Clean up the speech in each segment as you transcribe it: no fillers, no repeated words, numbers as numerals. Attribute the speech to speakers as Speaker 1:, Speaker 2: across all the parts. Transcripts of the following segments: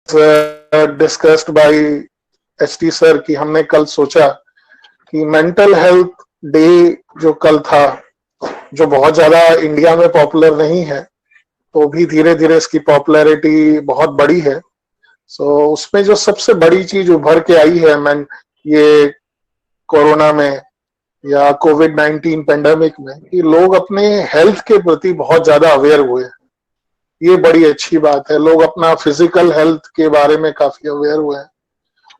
Speaker 1: Discussed by HT sir कि हमने कल सोचा कि मेंटल हेल्थ डे जो कल था, जो बहुत ज्यादा इंडिया में पॉपुलर नहीं है, तो भी धीरे धीरे इसकी पॉपुलैरिटी बहुत बड़ी है। उसमें जो सबसे बड़ी चीज उभर के आई है ये कोरोना में या कोविड-19 पेंडेमिक में, कि लोग अपने हेल्थ के प्रति बहुत ज्यादा अवेयर हुए हैं। ये बड़ी अच्छी बात है। लोग अपना फिजिकल हेल्थ के बारे में काफी अवेयर हुए हैं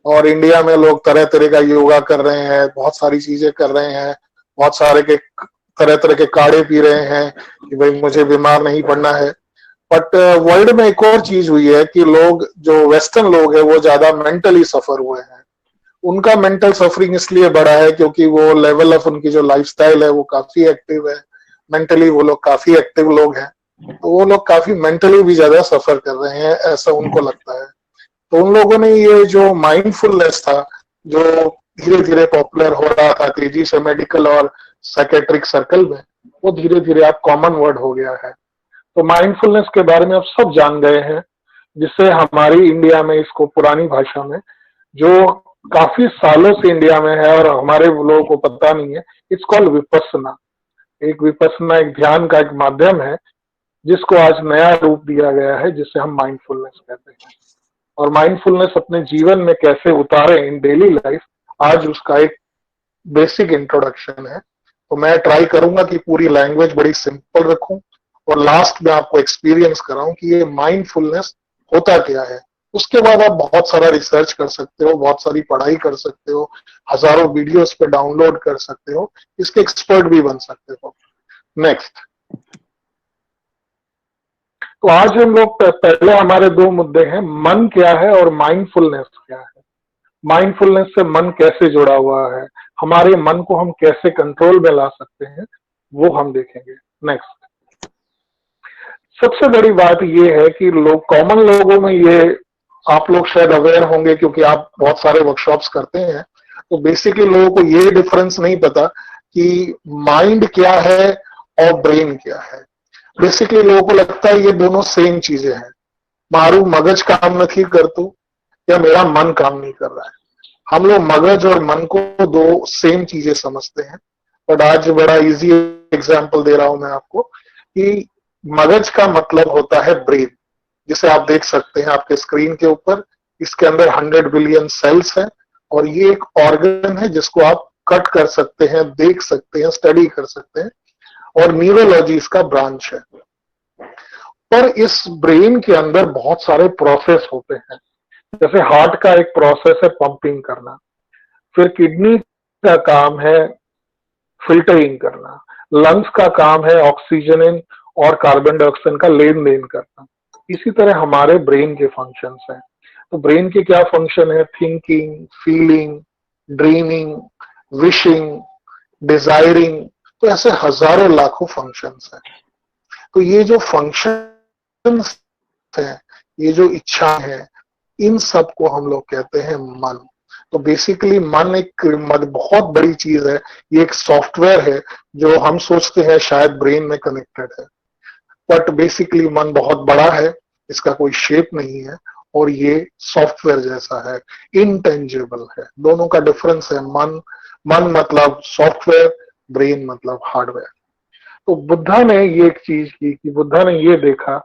Speaker 1: और इंडिया में लोग तरह तरह का योगा कर रहे हैं, बहुत सारी चीजें कर रहे हैं, बहुत सारे के तरह तरह के काढ़े पी रहे हैं कि भाई मुझे बीमार नहीं पड़ना है। बट वर्ल्ड में एक और चीज हुई है कि लोग जो वेस्टर्न लोग हैं वो ज्यादा मेंटली सफर हुए हैं। उनका मेंटल सफरिंग इसलिए बढ़ा है क्योंकि वो लेवल ऑफ उनकी जो लाइफस्टाइल है वो काफी एक्टिव है, मेंटली वो लोग काफी एक्टिव लोग हैं, तो वो लोग काफी मेंटली भी ज्यादा सफर कर रहे हैं, ऐसा उनको लगता है। तो उन लोगों ने ये जो माइंडफुलनेस था, जो धीरे धीरे पॉपुलर हो रहा था तेजी से मेडिकल और साइकेट्रिक सर्कल में, वो धीरे धीरे अब कॉमन वर्ड हो गया है। तो माइंडफुलनेस के बारे में अब सब जान गए हैं, जिससे हमारी इंडिया में इसको पुरानी भाषा में, जो काफी सालों से इंडिया में है और हमारे लोगों को पता नहीं है, इट्स कॉल्ड विपस्सना। विपस्सना एक ध्यान का एक माध्यम है जिसको आज नया रूप दिया गया है, जिसे हम माइंडफुलनेस कहते हैं। और माइंडफुलनेस अपने जीवन में कैसे उतारे इन डेली लाइफ, आज उसका एक बेसिक इंट्रोडक्शन है। तो मैं ट्राई करूंगा कि पूरी लैंग्वेज बड़ी सिंपल रखूं और लास्ट में आपको एक्सपीरियंस कराऊं कि ये माइंडफुलनेस होता क्या है। उसके बाद आप बहुत सारा रिसर्च कर सकते हो, बहुत सारी पढ़ाई कर सकते हो, हजारों वीडियोस पे डाउनलोड कर सकते हो, इसके एक्सपर्ट भी बन सकते हो। नेक्स्ट, तो आज हम लोग पहले हमारे दो मुद्दे हैं, मन क्या है और माइंडफुलनेस क्या है। माइंडफुलनेस से मन कैसे जुड़ा हुआ है, हमारे मन को हम कैसे कंट्रोल में ला सकते हैं, वो हम देखेंगे। नेक्स्ट, सबसे बड़ी बात ये है कि लोग, कॉमन लोगों में ये, आप लोग शायद अवेयर होंगे क्योंकि आप बहुत सारे वर्कशॉप्स करते हैं, तो बेसिकली लोगों को ये डिफरेंस नहीं पता कि माइंड क्या है और ब्रेन क्या है। बेसिकली लोगों को लगता है ये दोनों सेम चीजें हैं। मारू मगज काम नहीं करतू या मेरा मन काम नहीं कर रहा है। हम लोग मगज और मन को दो सेम चीजें समझते हैं। बट आज बड़ा इजी एग्जांपल दे रहा हूं मैं आपको कि मगज का मतलब होता है ब्रेन, जिसे आप देख सकते हैं आपके स्क्रीन के ऊपर। इसके अंदर 100 बिलियन सेल्स हैं और ये एक ऑर्गन है जिसको आप कट कर सकते हैं, देख सकते हैं, स्टडी कर सकते हैं, और न्यूरोलॉजी इसका ब्रांच है। पर इस ब्रेन के अंदर बहुत सारे प्रोसेस होते हैं। जैसे हार्ट का एक प्रोसेस है पंपिंग करना, फिर किडनी का काम है फिल्टरिंग करना, लंग्स का काम है ऑक्सीजन और कार्बन डाइऑक्साइड का लेन देन करना। इसी तरह हमारे ब्रेन के फंक्शंस हैं। तो ब्रेन के क्या फंक्शन है? Thinking, feeling, dreaming, wishing, desiring, तो ऐसे हजारों लाखों फंक्शंस हैं। तो ये जो फंक्शंस हैं, ये जो इच्छा है, इन सब को हम लोग कहते हैं मन। तो बेसिकली मन एक बहुत बड़ी चीज है, ये एक सॉफ्टवेयर है जो हम सोचते हैं शायद ब्रेन में कनेक्टेड है, बट बेसिकली मन बहुत बड़ा है, इसका कोई शेप नहीं है और ये सॉफ्टवेयर जैसा है, इनटेंजिबल है। दोनों का डिफरेंस है। मन मतलब सॉफ्टवेयर, ब्रेन मतलब हार्डवेयर। तो बुद्धा ने ये एक चीज की कि बुद्धा ने ये देखा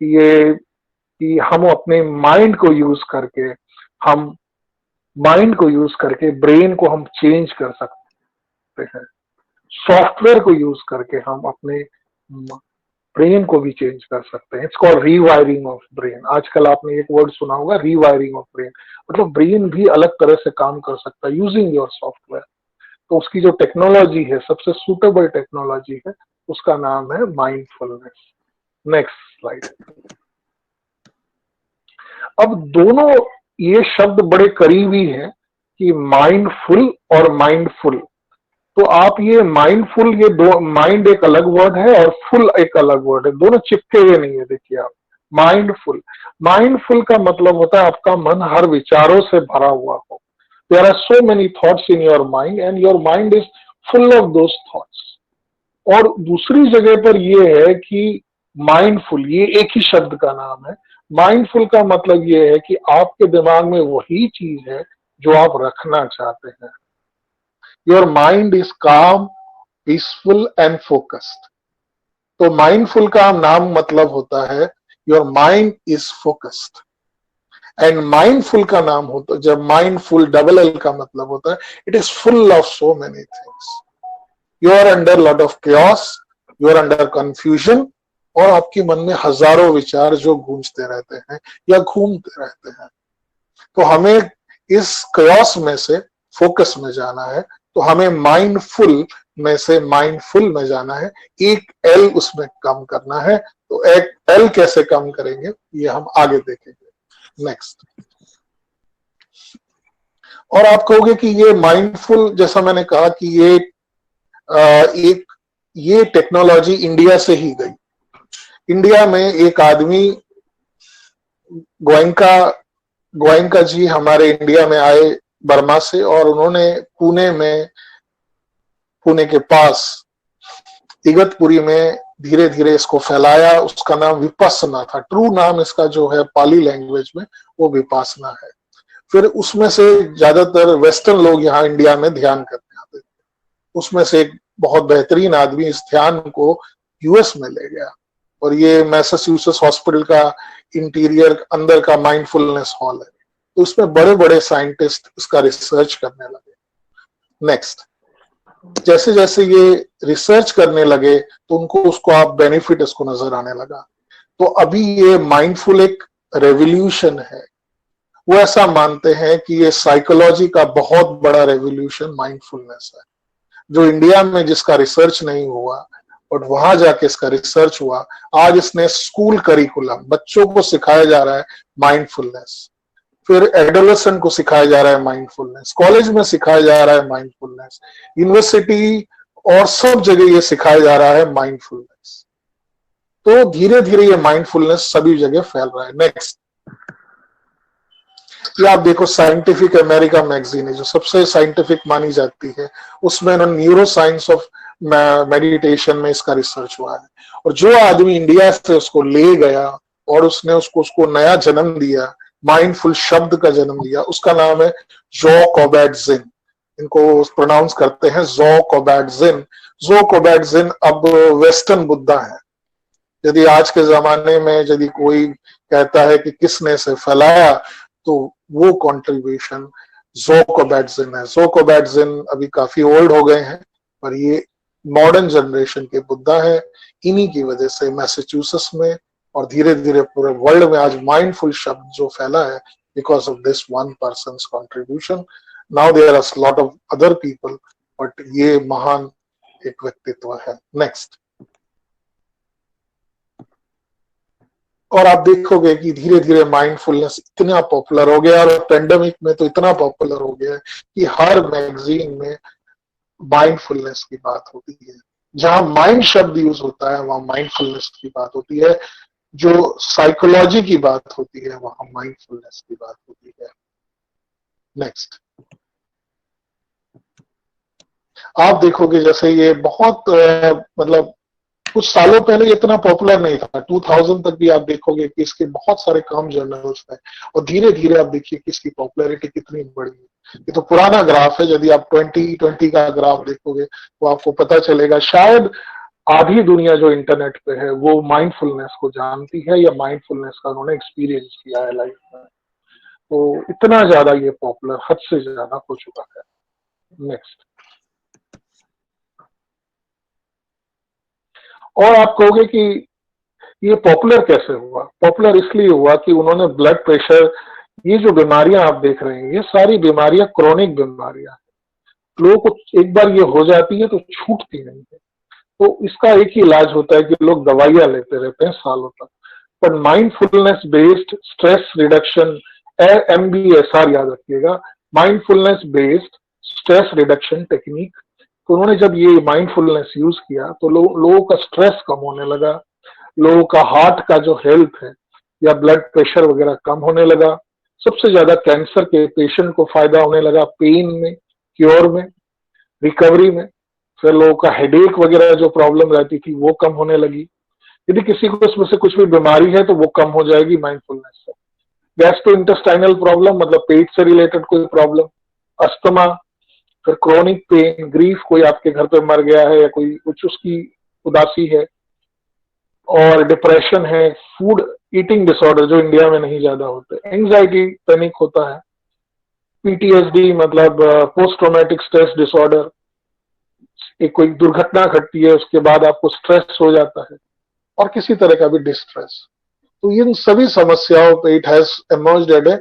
Speaker 1: कि हम अपने माइंड को यूज करके ब्रेन को हम चेंज कर सकते हैं। सॉफ्टवेयर को यूज करके हम अपने ब्रेन को भी चेंज कर सकते हैं। It's called rewiring of brain. आजकल आपने एक वर्ड सुना होगा, रीवायरिंग ऑफ ब्रेन, मतलब ब्रेन भी अलग तरह से काम कर सकता है यूजिंग योर सॉफ्टवेयर। तो उसकी जो टेक्नोलॉजी है, सबसे सुटेबल टेक्नोलॉजी है, उसका नाम है माइंडफुलनेस। Next slide. अब दोनों ये शब्द बड़े करीबी हैं कि माइंडफुल और माइंडफुल। तो आप ये माइंडफुल, ये दो, माइंड एक अलग वर्ड है और फुल एक अलग वर्ड है, दोनों चिपके हुए नहीं है। देखिए आप, माइंडफुल का मतलब होता है आपका मन हर विचारों से भरा हुआ हो। There are so many thoughts in your mind and your mind is full of those thoughts. और दूसरी जगह पर ये है कि माइंडफुल, ये एक ही शब्द का नाम है। माइंडफुल का मतलब ये है कि आपके दिमाग में वही चीज है जो आप रखना चाहते हैं। योर माइंड इज काम, पीसफुल एंड फोकस्ड। तो माइंडफुल का नाम मतलब होता है your mind is focused. And mindful का नाम होता है, जब माइंडफुल डबल एल का मतलब होता है, it is full of so many things. You are under lot of chaos, you are under confusion, और आपके मन में हजारों विचार जो गूंजते रहते हैं या घूमते रहते हैं। तो हमें इस chaos में से फोकस में जाना है, तो हमें माइंडफुल में से माइंडफुल में जाना है, एक एल उसमें कम करना है। तो एक एल कैसे कम करेंगे ये हम आगे देखेंगे। नेक्स्ट। और आप कहोगे कि ये माइंडफुल, जैसा मैंने कहा कि एक ये टेक्नोलॉजी इंडिया से ही गई। इंडिया में एक आदमी गोयनका गोयनका जी हमारे इंडिया में आए बर्मा से, और उन्होंने पुणे के पास इगतपुरी में धीरे धीरे इसको फैलाया। उसका नाम विपස්සना था। ट्रू नाम इसका जो है पाली लैंग्वेज में वो विपासना है। फिर उसमें से ज्यादातर वेस्टर्न लोग यहाँ इंडिया में ध्यान करने आते थे। उसमें से एक बहुत बेहतरीन आदमी इस ध्यान को यूएस में ले गया, और ये मैसाचुसेट्स हॉस्पिटल का इंटीरियर अंदर का माइंडफुलनेस हॉल है। तो उसमें बड़े बड़े साइंटिस्ट इसका रिसर्च करने लगे। नेक्स्ट। जैसे जैसे ये रिसर्च करने लगे तो उनको उसको आप बेनिफिट इसको नजर आने लगा। तो अभी ये माइंडफुल एक रेवोल्यूशन है। वो ऐसा मानते हैं कि ये साइकोलॉजी का बहुत बड़ा रेवोल्यूशन माइंडफुलनेस है, जो इंडिया में जिसका रिसर्च नहीं हुआ और वहां जाके इसका रिसर्च हुआ। आज इसने स्कूल करिकुलम, बच्चों को सिखाया जा रहा है माइंडफुलनेस, फिर एडोलेसेंट को सिखाया जा रहा है माइंडफुलनेस, कॉलेज में सिखाया जा रहा है माइंडफुलनेस, यूनिवर्सिटी और सब जगह ये सिखाया जा रहा है माइंडफुलनेस। तो धीरे धीरे ये माइंडफुलनेस सभी जगह फैल रहा है। नेक्स्ट। ये आप देखो, साइंटिफिक अमेरिका मैगजीन है जो सबसे साइंटिफिक मानी जाती है, उसमें न्यूरो साइंस ऑफ मेडिटेशन में इसका रिसर्च हुआ है। और जो आदमी इंडिया से उसको ले गया और उसने उसको नया जन्म दिया, माइंडफुल शब्द का जन्म दिया, उसका नाम है जो कोबैट-जिन। इनको प्रोनाउंस करते हैं जो कोबैट-जिन। जो कोबैट-जिन अब वेस्टर्न बुद्धा है। यदि आज के जमाने में यदि कोई कहता है कि किसने इसे फैलाया, तो वो कंट्रीब्यूशन जो कोबैट-जिन है। जो कोबैट-जिन अभी काफी ओल्ड हो गए हैं, पर ये मॉडर्न जनरेशन के बुद्धा है। इन्हीं की वजह से मैसाचुसेट्स में और धीरे धीरे पूरे वर्ल्ड में आज माइंडफुल शब्द जो फैला है, because of this one person's contribution. Now there are lot of other people, but ये महान एक व्यक्तित्व है। नेक्स्ट। और आप देखोगे कि धीरे धीरे माइंडफुलनेस इतना पॉपुलर हो गया, और पेंडेमिक में तो इतना पॉपुलर हो गया है कि हर मैगजीन में माइंडफुलनेस की बात होती है। जहां माइंड शब्द यूज होता है वहां माइंडफुलनेस की बात होती है। जो साइकोलॉजी की बात होती है वहां माइंडफुलनेस की बात होती है। नेक्स्ट। आप देखोगे जैसे ये बहुत मतलब कुछ सालों पहले इतना पॉपुलर नहीं था। 2000 तक भी आप देखोगे कि इसके बहुत सारे कम जर्नल्स हैं, और धीरे धीरे आप देखिए कि इसकी पॉपुलैरिटी कितनी बढ़ी है। ये तो पुराना ग्राफ है। यदि आप 2020 का ग्राफ देखोगे तो आपको पता चलेगा शायद आधी दुनिया जो इंटरनेट पे है वो माइंडफुलनेस को जानती है, या माइंडफुलनेस का उन्होंने एक्सपीरियंस किया है लाइफ में। तो इतना ज्यादा ये पॉपुलर, हद से ज्यादा हो चुका है। नेक्स्ट। और आप कहोगे कि ये पॉपुलर कैसे हुआ? पॉपुलर इसलिए हुआ कि उन्होंने ब्लड प्रेशर, ये जो बीमारियां आप देख रहे हैं, ये सारी बीमारियां क्रोनिक बीमारियां हैं। लोगों को एक बार ये हो जाती है तो छूटती नहीं है। तो इसका एक ही इलाज होता है कि लोग दवाइयां लेते रहते हैं सालों तक। पर mindfulness based stress reduction, MBSR याद रखिएगा, mindfulness based stress reduction technique. तो उन्होंने जब ये माइंडफुलनेस यूज किया तो लोगों का स्ट्रेस कम होने लगा, लोगों का हार्ट का जो हेल्थ है या ब्लड प्रेशर वगैरह कम होने लगा। सबसे ज्यादा कैंसर के पेशेंट को फायदा होने लगा, पेन में, क्योर में, रिकवरी में। फिर लोगों का हेडेक वगैरह जो प्रॉब्लम रहती थी वो कम होने लगी। यदि किसी को इसमें से कुछ भी बीमारी है तो वो कम हो जाएगी माइंडफुलनेस से। गैस्ट्रो इंटेस्टाइनल प्रॉब्लम मतलब पेट से रिलेटेड कोई प्रॉब्लम, अस्थमा, फिर क्रोनिक पेन, ग्रीफ, कोई आपके घर पे मर गया है या कोई कुछ उसकी उदासी है, और डिप्रेशन है, फूड ईटिंग डिसऑर्डर जो इंडिया में नहीं ज्यादा होते, एंजाइटी, पैनिक होता है, पीटीएसडी मतलब पोस्ट ट्रोमेटिक स्ट्रेस डिसऑर्डर, एक कोई दुर्घटना घटती है उसके बाद आपको स्ट्रेस हो जाता है, और किसी तरह का भी डिस्ट्रेस। तो इन सभी समस्याओं पे it has emerged at a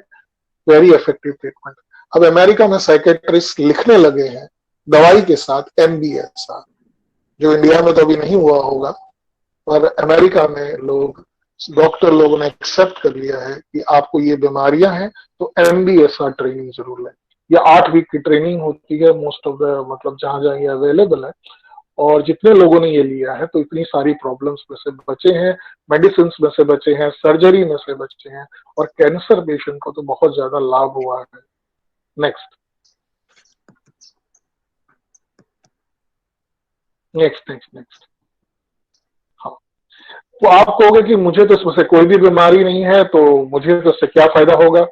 Speaker 1: very effective treatment. अब अमेरिका में साइकेट्रिस्ट लिखने लगे हैं दवाई के साथ एमबीएसआर, जो इंडिया में तो अभी नहीं हुआ होगा, पर अमेरिका में लोग, डॉक्टर लोगों ने एक्सेप्ट कर लिया है कि आपको ये बीमारियां हैं तो एमबीएसआर ट्रेनिंग जरूर लें। ये 8 वीक की ट्रेनिंग होती है मोस्ट ऑफ द, मतलब जहां जहां ये अवेलेबल है, और जितने लोगों ने ये लिया है तो इतनी सारी प्रॉब्लम्स में से बचे हैं, मेडिसिन में से बचे हैं, सर्जरी में से बचे हैं, और कैंसर पेशेंट को तो बहुत ज्यादा लाभ हुआ है। Next next next next. हाँ, तो आप कहोगे कि मुझे तो इसमें से कोई भी बीमारी नहीं है तो मुझे तो इससे क्या फायदा होगा।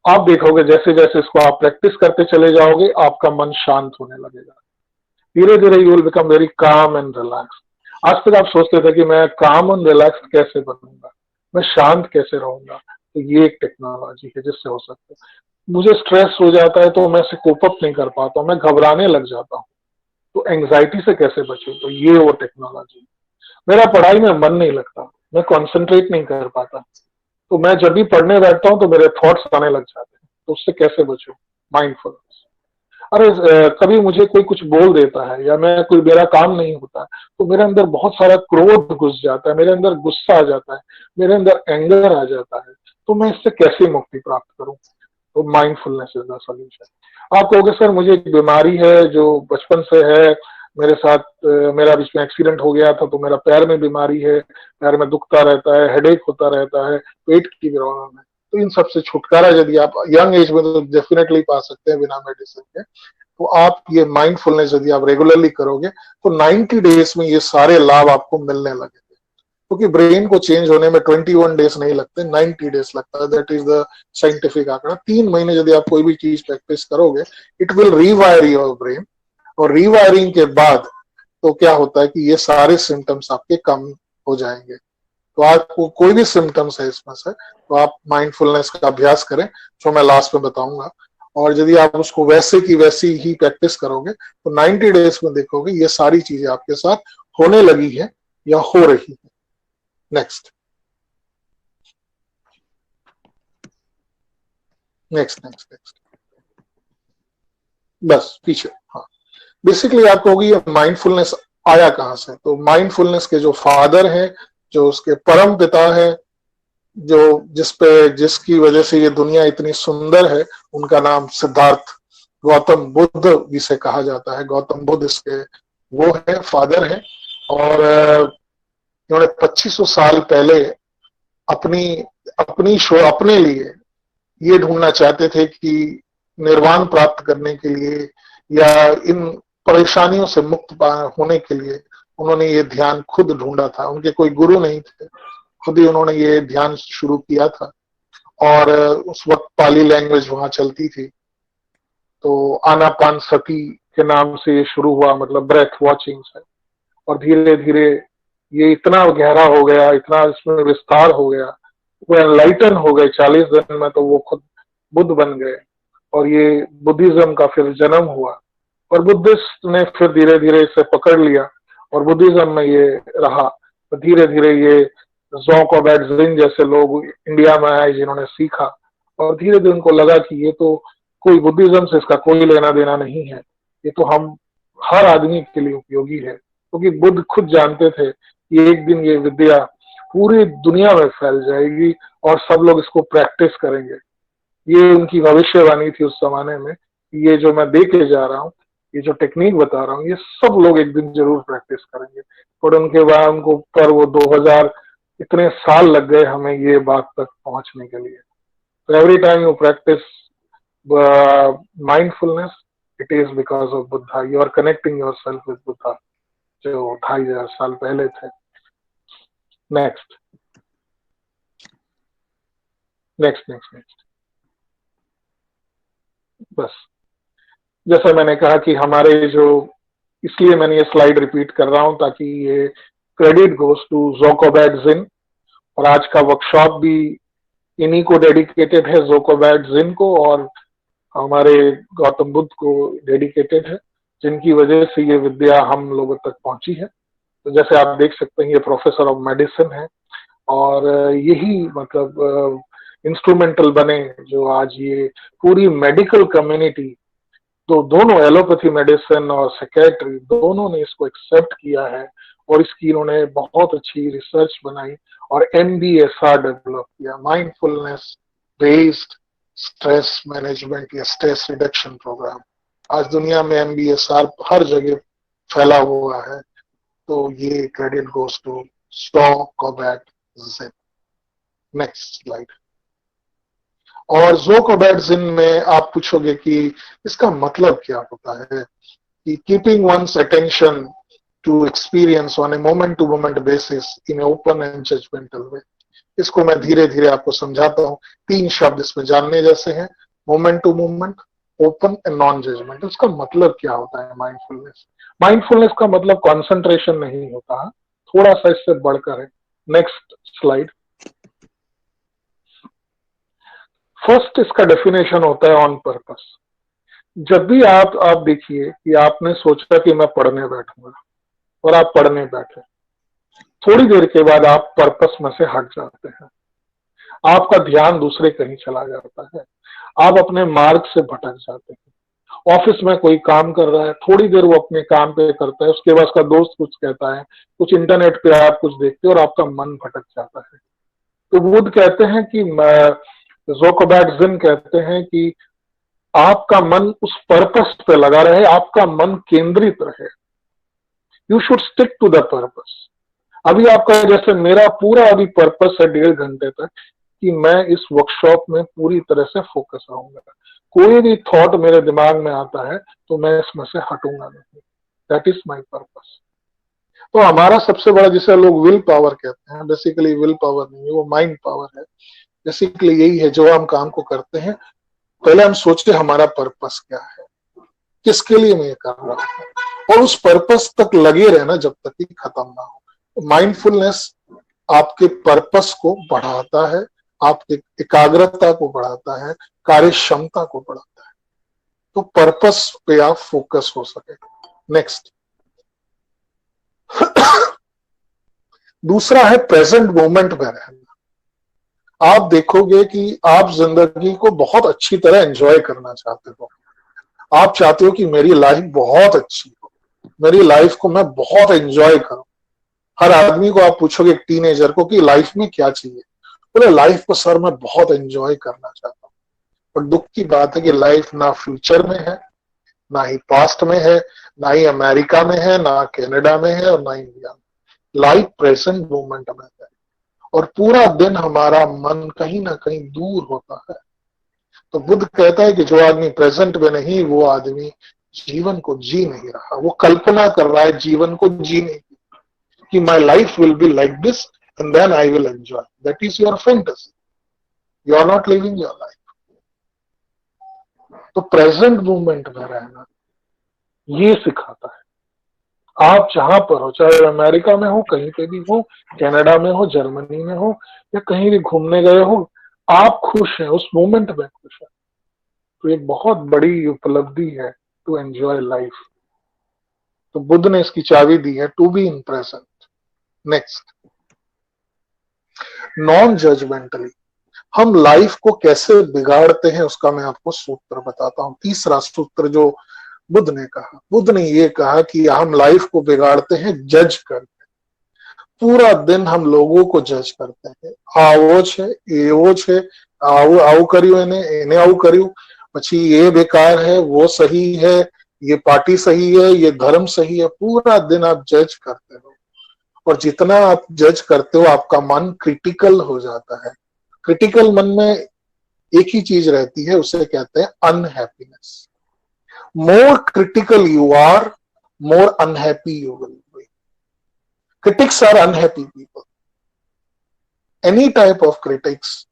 Speaker 1: आप देखोगे जैसे जैसे इसको आप प्रैक्टिस करते चले जाओगे आपका मन शांत होने लगेगा, धीरे धीरे you will become very calm and relax. आज तक आप सोचते थे कि मैं काम एंड रिलैक्स कैसे बनूंगा, मैं शांत कैसे रहूंगा, तो ये एक टेक्नोलॉजी है जिससे हो सकता है। मुझे स्ट्रेस हो जाता है तो मैं इसे कोप अप नहीं कर पाता हूँ, मैं घबराने लग जाता हूँ, तो एंग्जाइटी से कैसे बचूं, तो ये वो टेक्नोलॉजी। मेरा पढ़ाई में मन नहीं लगता, मैं कॉन्सेंट्रेट नहीं कर पाता, तो मैं जब भी पढ़ने बैठता हूँ तो मेरे थॉट्स आने लग जाते हैं, तो उससे कैसे बचूं, माइंडफुलनेस। अरे कभी मुझे कोई कुछ बोल देता है या मैं कोई, मेरा काम नहीं होता तो मेरे अंदर बहुत सारा क्रोध घुस जाता है, मेरे अंदर गुस्सा आ जाता है, मेरे अंदर एंगर आ जाता है, तो मैं इससे कैसे मुक्ति प्राप्त करूं, तो माइंडफुलनेस इज द सॉल्यूशन। आप कहोगे सर मुझे एक बीमारी है जो बचपन से है मेरे साथ, मेरा बीच में एक्सीडेंट हो गया था तो मेरा पैर में बीमारी है, पैर में दुखता रहता है, हेडेक होता रहता है, पेट की प्रॉब्लम है, तो इन सबसे छुटकारा यदि आप यंग एज में तो डेफिनेटली पा सकते हैं बिना मेडिसिन के। तो आप ये माइंडफुलनेस यदि आप रेगुलरली करोगे तो 90 डेज में ये सारे लाभ आपको मिलने लगेंगे, क्योंकि ब्रेन को चेंज होने में 21 डेज नहीं लगते, 90 डेज लगता है। दैट इज द साइंटिफिक आंकड़ा। 3 महीने यदि आप कोई भी चीज प्रैक्टिस करोगे इट विल रीवायर योर ब्रेन, और रीवायरिंग के बाद तो क्या होता है कि ये सारे सिम्टम्स आपके कम हो जाएंगे। तो आपको कोई भी सिम्टम्स है इसमें से तो आप माइंडफुलनेस का अभ्यास करें, जो मैं लास्ट में बताऊंगा, और यदि आप उसको वैसे की वैसी ही प्रैक्टिस करोगे तो 90 डेज में देखोगे ये सारी चीजें आपके साथ होने लगी है या हो रही है। Next next next next. बस पीछे। हाँ, बेसिकली आप कहोगे ये माइंडफुलनेस आया कहां से, तो माइंडफुलनेस के जो फादर हैं, जो उसके परम पिता हैं, जो जिसपे जिसकी वजह से ये दुनिया इतनी सुंदर है, उनका नाम सिद्धार्थ गौतम बुद्ध जिसे कहा जाता है, गौतम बुद्ध इसके वो है, फादर है। और इन्होंने 2500 साल पहले अपनी अपनी शो अपने लिए ये ढूंढना चाहते थे कि निर्वाण प्राप्त करने के लिए या इन परेशानियों से मुक्त होने के लिए उन्होंने ये ध्यान खुद ढूंढा था, उनके कोई गुरु नहीं थे, खुद ही उन्होंने ये ध्यान शुरू किया था। और उस वक्त पाली लैंग्वेज वहां चलती थी, तो आनापान सती के नाम से ये शुरू हुआ, मतलब ब्रेथ वॉचिंग से, और धीरे धीरे ये इतना गहरा हो गया, इतना इसमें विस्तार हो गया, वो एनलाइटन हो गए 40 दिन में, तो वो खुद बुद्ध बन गए, और ये बुद्धिज्म का फिर जन्म हुआ। और बुद्धिस्ट ने फिर धीरे धीरे इसे पकड़ लिया और बुद्धिज्म में ये रहा। तो धीरे धीरे ये जोकोबैट जिन जैसे लोग इंडिया में आए जिन्होंने सीखा, और धीरे धीरे उनको लगा कि ये तो कोई बुद्धिज्म से इसका कोई लेना देना नहीं है, ये तो हम हर आदमी के लिए उपयोगी है, क्योंकि बुद्ध खुद जानते थे कि एक दिन ये विद्या पूरी दुनिया में फैल जाएगी और सब लोग इसको प्रैक्टिस करेंगे। ये उनकी भविष्यवाणी थी उस जमाने में, ये जो मैं दे के जा रहा हूँ, ये जो टेक्निक बता रहा हूँ, ये सब लोग एक दिन जरूर प्रैक्टिस करेंगे। और उनके बाद उनको पर वो 2000 इतने साल लग गए हमें ये बात तक पहुंचने के लिए। तो every time you practice mindfulness, it is because of Buddha, you are connecting yourself with Buddha, जो 2500 साल पहले थे। Next next next next. बस जैसा मैंने कहा कि हमारे जो, इसलिए मैंने ये स्लाइड रिपीट कर रहा हूं ताकि ये क्रेडिट गोज टू जोकोबैट जिन, और आज का वर्कशॉप भी इन्हीं को डेडिकेटेड है, जोकोबैट जिन को और हमारे गौतम बुद्ध को डेडिकेटेड है, जिनकी वजह से ये विद्या हम लोगों तक पहुंची है। तो जैसे आप देख सकते हैं ये प्रोफेसर ऑफ मेडिसिन है और यही मतलब इंस्ट्रूमेंटल बने जो आज ये पूरी मेडिकल कम्युनिटी, तो दोनों एलोपैथी मेडिसिन और साइकियाट्री दोनों ने इसको एक्सेप्ट किया है और इसकी इन्होंने बहुत अच्छी रिसर्च बनाई और MBSR डेवलप किया, माइंडफुलनेस बेस्ड स्ट्रेस मैनेजमेंट या स्ट्रेस रिडक्शन प्रोग्राम। आज दुनिया में MBSR हर जगह फैला हुआ है। तो ये credit goes to Jon Kabat Zinn. Next slide. और जोकोबैट जिन में आप पूछोगे कि इसका मतलब क्या होता है, कि keeping one's attention to experience on a moment to moment basis in open and judgmental way. इसको मैं धीरे धीरे आपको समझाता हूँ। 3 शब्द इसमें जानने जैसे हैं, moment to moment, open and non judgment. उसका मतलब क्या होता है माइंडफुलनेस? माइंडफुलनेस का मतलब कॉन्सेंट्रेशन नहीं होता, थोड़ा सा इससे बढ़कर है। Next slide. फर्स्ट इसका डेफिनेशन होता है ऑन पर्पस। जब भी आप देखिए कि आपने सोचा कि मैं पढ़ने बैठूंगा और आप पढ़ने बैठे, थोड़ी देर के बाद आप पर्पस में से हट जाते हैं, आपका ध्यान दूसरे कहीं चला जाता है, आप अपने मार्ग से भटक जाते हैं। ऑफिस में कोई काम कर रहा है, थोड़ी देर वो अपने काम पे करता है, उसके बाद उसका दोस्त कुछ कहता है, कुछ इंटरनेट पे आप कुछ देखते हो और आपका मन भटक जाता है। तो बुद्ध कहते हैं कि जोकोबैट जिन कहते हैं कि आपका मन उस पर्पस पे लगा रहे, आपका मन केंद्रित रहे। You should stick to the purpose. अभी आपका, जैसे मेरा पूरा अभी पर्पस है 1.5 घंटे तक कि मैं इस वर्कशॉप में पूरी तरह से फोकस आऊंगा। कोई भी थॉट मेरे दिमाग में आता है तो मैं इसमें से हटूंगा नहीं। That is my purpose. तो हमारा सबसे बड़ा, जिसे लोग विल पावर कहते हैं, बेसिकली विल पावर नहीं है, वो माइंड पावर है। बेसिकली यही है, जो हम काम को करते हैं पहले हम सोचते हमारा पर्पस क्या है, किसके लिए मैं ये कर रहा हूं, और उस पर्पस तक लगे रहना जब तक कि खत्म ना हो। माइंडफुलनेस आपके पर्पस को बढ़ाता है, आपकी एकाग्रता को बढ़ाता है, कार्य क्षमता को बढ़ाता है, तो पर्पस पे आप फोकस हो सके। नेक्स्ट। दूसरा है प्रेजेंट मोमेंट में रहना। आप देखोगे कि आप जिंदगी को बहुत अच्छी तरह एंजॉय करना चाहते हो। आप चाहते हो कि मेरी लाइफ बहुत अच्छी हो, मेरी लाइफ को मैं बहुत एंजॉय करूं। हर आदमी को आप पूछोगे, एक टीनेजर को, कि लाइफ में क्या चाहिए, बोले लाइफ को सर मैं बहुत एंजॉय करना चाहता हूं। पर दुख की बात है कि लाइफ ना फ्यूचर में है, ना ही पास्ट में है, ना ही अमेरिका में है, ना कनाडा में है और ना इंडिया में। लाइफ प्रेजेंट मोमेंट में है और पूरा दिन हमारा मन कहीं ना कहीं दूर होता है। तो बुद्ध कहता है कि जो आदमी प्रेजेंट में नहीं, वो आदमी जीवन को जी नहीं रहा, वो कल्पना कर रहा है जीवन को जीने की, कि my life will be like this and then I will enjoy. That is your fantasy, you are not living your life. तो प्रेजेंट मोमेंट में रहना ये सिखाता है। आप जहां पर हो, चाहे अमेरिका में हो, कहीं पे भी हो, कनाडा में हो, जर्मनी में हो, या कहीं भी घूमने गए हो, आप खुश हैं, उस मोमेंट में खुश हैं, तो एक बहुत बड़ी उपलब्धि है टू एंजॉय लाइफ। तो बुद्ध ने इसकी चाबी दी है, to be in present. Next. Non judgmentally हम लाइफ को कैसे बिगाड़ते हैं उसका मैं आपको सूत्र बताता हूं। तीसरा सूत्र जो बुद्ध ने कहा, बुद्ध ने ये कहा कि हम लाइफ को बिगाड़ते हैं जज करके। पूरा दिन हम लोगों को जज करते हैं, आवो छे, एवो छे, आવું આવું કર્યું એને આવું કર્યું, પછી ये बेकार है, वो सही है, ये पार्टी सही है, ये धर्म सही है। पूरा दिन आप जज करते हो और जितना आप जज करते हो आपका मन क्रिटिकल हो जाता है। क्रिटिकल मन में एक ही चीज रहती है, उसे कहते हैं unhappiness. More critical you are, more unhappy you will be. Critics are unhappy people. Any type of critics,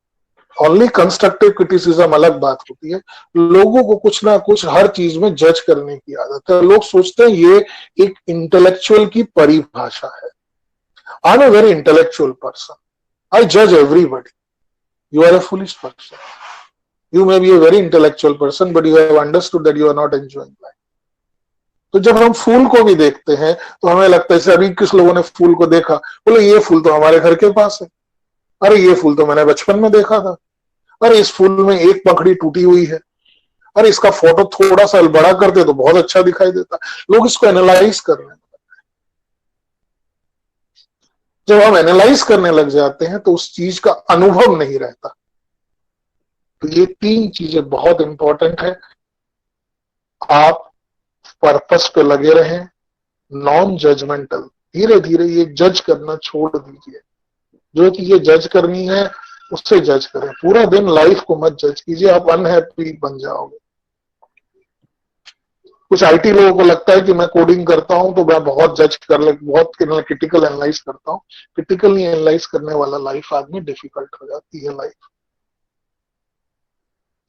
Speaker 1: only constructive criticism अलग बात होती है। लोगों को कुछ ना कुछ हर चीज में जज करने की आदत है। लोग सोचते हैं ये एक इंटेलेक्चुअल की परिभाषा है। I am a very intellectual person, I जज everybody. You are a foolish person. You may be a very intellectual person but you have understood that you are not enjoying life. तो जब हम फूल को भी देखते हैं तो हमें लगता है, जैसे अभी किस लोगों ने फूल को देखा, बोले ये फूल तो हमारे घर के पास है, अरे ये फूल तो मैंने बचपन में देखा था, अरे इस फूल में एक पंखड़ी टूटी हुई है, अरे इसका फोटो थोड़ा सा बड़ा करते तो बहुत अच्छा दिखाई देता। लोग इसको एनालाइज कर रहे हैं। जब हम एनालाइज करने लग जाते हैं तो उस चीज का अनुभव नहीं रहता। तो ये 3 चीजें बहुत इंपॉर्टेंट है। आप पर्पस पे लगे रहें, नॉन जजमेंटल, धीरे धीरे ये जज करना छोड़ दीजिए। जो चीजें जज करनी है उससे जज करें। पूरा दिन लाइफ को मत जज कीजिए, आप अनहैप्पी बन जाओगे। कुछ आईटी लोगों को लगता है कि मैं कोडिंग करता हूं तो मैं बहुत जज कर ले, बहुत क्रिटिकल एनालाइज करता हूं। क्रिटिकली एनालाइज करने वाला लाइफ आदमी डिफिकल्ट हो जाती है life.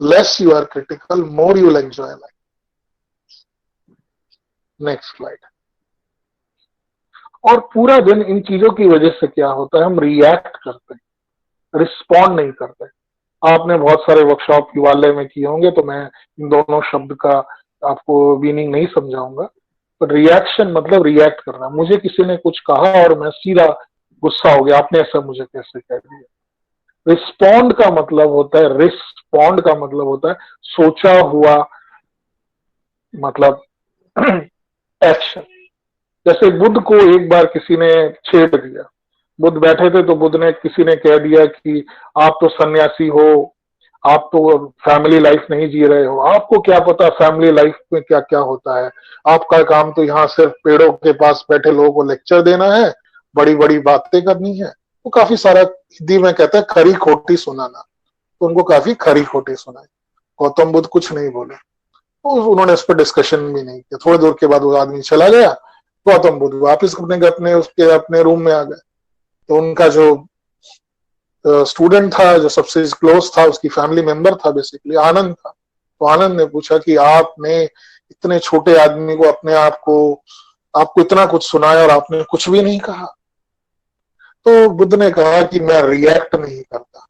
Speaker 1: Less you are critical, more you will enjoy life. Next slide. और पूरा दिन इन चीजों की वजह से क्या होता है, हम रिएक्ट करते हैं, रिस्पॉन्ड नहीं करते। आपने बहुत सारे वर्कशॉप युवालय में किए होंगे तो मैं इन दोनों शब्द का आपको मीनिंग नहीं समझाऊंगा। पर रिएक्शन मतलब रिएक्ट करना। मुझे किसी ने कुछ कहा और मैं सीधा गुस्सा हो गया, आपने ऐसा मुझे कैसे कह दिया। रिस्पॉन्ड का मतलब होता है, रिस्पॉन्ड का मतलब होता है सोचा हुआ, मतलब एक्शन। जैसे बुद्ध को एक बार किसी ने छेड़ दिया, बुद्ध बैठे थे तो बुद्ध ने, किसी ने कह दिया कि आप तो सन्यासी हो, आप तो फैमिली लाइफ नहीं जी रहे हो, आपको क्या पता फैमिली लाइफ में क्या क्या होता है, आपका काम तो यहाँ सिर्फ पेड़ों के पास बैठे लोगों को लेक्चर देना है, बड़ी बड़ी बातें करनी है। वो काफी सारा हिंदी में कहते हैं खरी खोटी सुनाना। तो उनको काफी खरी खोटी सुनाई। गौतम बुद्ध कुछ नहीं बोले, तो उन्होंने इस पर डिस्कशन भी नहीं किया। थोड़ी देर के बाद वो आदमी चला गया। गौतम बुद्ध वापिस अपने रूम में आ गए। तो उनका जो स्टूडेंट था, जो सबसे क्लोज था, उसकी फैमिली मेंबर था बेसिकली, आनंद था। तो आनंद ने पूछा कि आपने इतने छोटे आदमी को आपको इतना कुछ सुनाया और आपने कुछ भी नहीं कहा। तो बुद्ध ने कहा कि मैं रिएक्ट नहीं करता।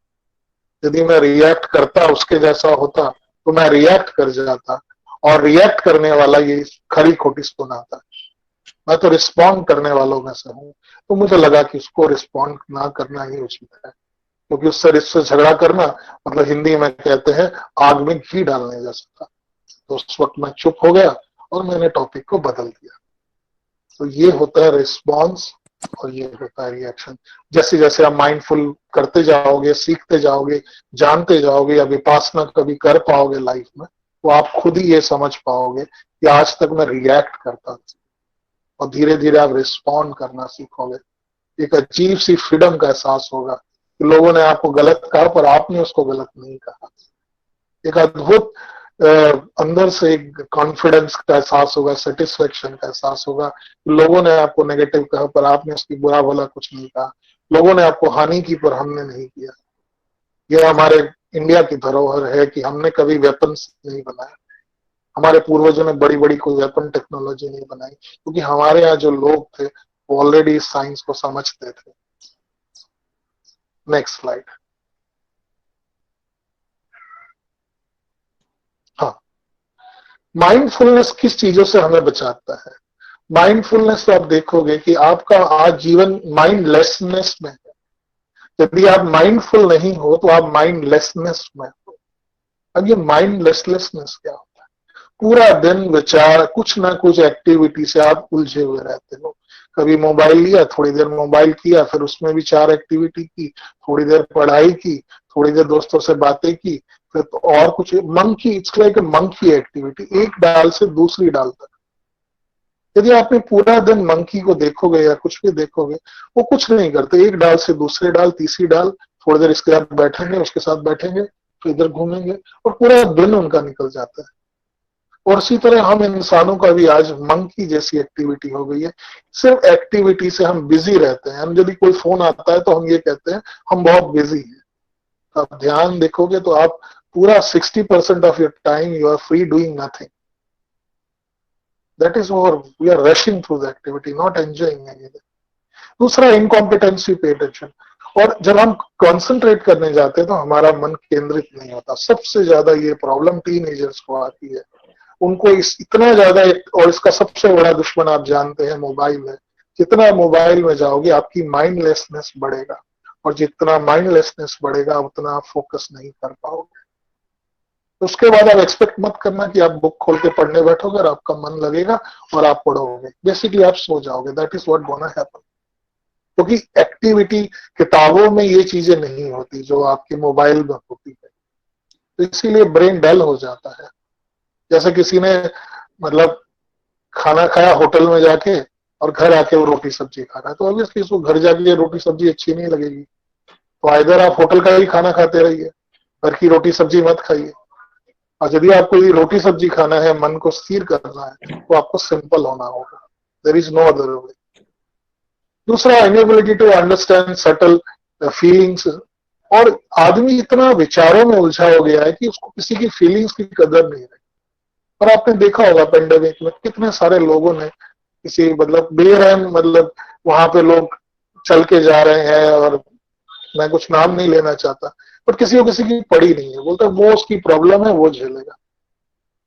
Speaker 1: यदि मैं रिएक्ट करता, उसके जैसा होता, तो मैं रिएक्ट कर जाता, और रिएक्ट करने वाला ये खरी खोटी सुनाता। मैं तो रिस्पॉन्ड करने वालों में से हूं। तो मुझे लगा कि उसको रिस्पॉन्ड ना करना ही उचित है, क्योंकि उससे झगड़ा करना मतलब हिंदी में कहते हैं आग में घी डालने जैसा था। तो उस वक्त मैं चुप हो गया और मैंने टॉपिक को बदल दिया। तो ये होता है रिस्पॉन्स और ये होता है रिएक्शन। जैसे जैसे आप माइंडफुल करते जाओगे, सीखते जाओगे, जानते जाओगे, या विपासना कभी कर पाओगे लाइफ में, तो आप खुद ही ये समझ पाओगे कि आज तक मैं रिएक्ट करता था, और धीरे धीरे आप रिस्पॉन्ड करना सीखोगे। एक अजीब सी फ्रीडम का एहसास होगा कि लोगों ने आपको गलत कहा पर आपने उसको गलत नहीं कहा। एक अद्भुत अंदर से एक कॉन्फिडेंस का एहसास होगा, सेटिस्फेक्शन का एहसास होगा। लोगों ने आपको नेगेटिव कहा पर आपने उसकी बुरा भला कुछ नहीं कहा। लोगों ने आपको हानि की पर हमने नहीं किया। यह हमारे इंडिया की धरोहर है कि हमने कभी वेपन्स नहीं बनाए। हमारे पूर्वजों ने बड़ी बड़ी कोई वेपन टेक्नोलॉजी नहीं बनाई, क्योंकि हमारे यहाँ जो लोग थे वो ऑलरेडी इस साइंस को समझते थे। Next slide. हाँ, माइंडफुलनेस किस चीजों से हमें बचाता है? माइंडफुलनेस तो आप देखोगे कि आपका आज जीवन माइंडलेसनेस में है। यदि आप माइंडफुल नहीं हो तो आप माइंडलेसनेस में हो। अब ये माइंडलेसनेस क्या होता है? पूरा दिन विचार, कुछ ना कुछ एक्टिविटी से आप उलझे हुए रहते हो। कभी मोबाइल लिया, थोड़ी देर मोबाइल किया, फिर उसमें भी 4 एक्टिविटी की, थोड़ी देर पढ़ाई की, थोड़ी देर दोस्तों से बातें की, फिर तो और कुछ monkey, it's like monkey activity, एक डाल से दूसरी डाल तक। यदि आपने पूरा दिन मंकी को देखोगे या कुछ भी देखोगे, वो कुछ नहीं करते, एक डाल से दूसरे डाल, तीसरी डाल, थोड़ी देर इसके साथ बैठेंगे, उसके साथ बैठेंगे, फिर इधर घूमेंगे, और पूरा दिन उनका निकल जाता है। और इसी तरह हम इंसानों का भी आज मंकी जैसी एक्टिविटी हो गई है। सिर्फ एक्टिविटी से हम बिजी रहते हैं। हम यदि कोई फोन आता है तो हम ये कहते हैं हम बहुत बिजी हैं। आप ध्यान देखोगे तो आप पूरा 60% of your time you are free doing nothing. That is over, we are rushing through the activity, not enjoying anything. दूसरा, इनकॉम्पिटेंसी पे अटेंशन। और जब हम कंसंट्रेट करने जाते हैं तो हमारा मन केंद्रित नहीं होता। सबसे ज्यादा ये प्रॉब्लम टीनेजर्स को आती है। उनको इतना ज्यादा, और इसका सबसे बड़ा दुश्मन आप जानते हैं मोबाइल है। जितना मोबाइल में जाओगे आपकी माइंडलेसनेस बढ़ेगा, और जितना माइंडलेसनेस बढ़ेगा उतना आप फोकस नहीं कर पाओगे। तो उसके बाद आप एक्सपेक्ट मत करना कि आप बुक खोल के पढ़ने बैठोगे और आपका मन लगेगा और आप पढ़ोगे। बेसिकली आप सो जाओगे। That is what gonna happen. क्योंकि एक्टिविटी, किताबों में ये चीजें नहीं होती जो आपके मोबाइल में होती है। तो इसीलिए ब्रेन डल हो जाता है। जैसे किसी ने मतलब खाना खाया होटल में जाके और घर आके वो रोटी सब्जी खा रहा है, तो ऑब्वियसली उसको घर जाके रोटी सब्जी अच्छी नहीं लगेगी। तो इधर आप होटल का ही खाना खाते रहिए, घर की रोटी सब्जी मत खाइए। और यदि आपको ये रोटी सब्जी खाना है, मन को स्थिर करना है, तो आपको सिंपल होना होगा। There is no other way. दूसरा, inability to understand subtle feelings. और आदमी इतना विचारों में उलझा हो गया है कि उसको किसी की फीलिंग्स की कदर नहीं रही। और आपने देखा होगा पेंडेमिक में कितने सारे लोगों ने किसी मतलब बेरहम, मतलब वहां पे लोग चल के जा रहे हैं, और मैं कुछ नाम नहीं लेना चाहता, बट किसी की पड़ी नहीं है। बोलता वो उसकी प्रॉब्लम है, वो झेलेगा।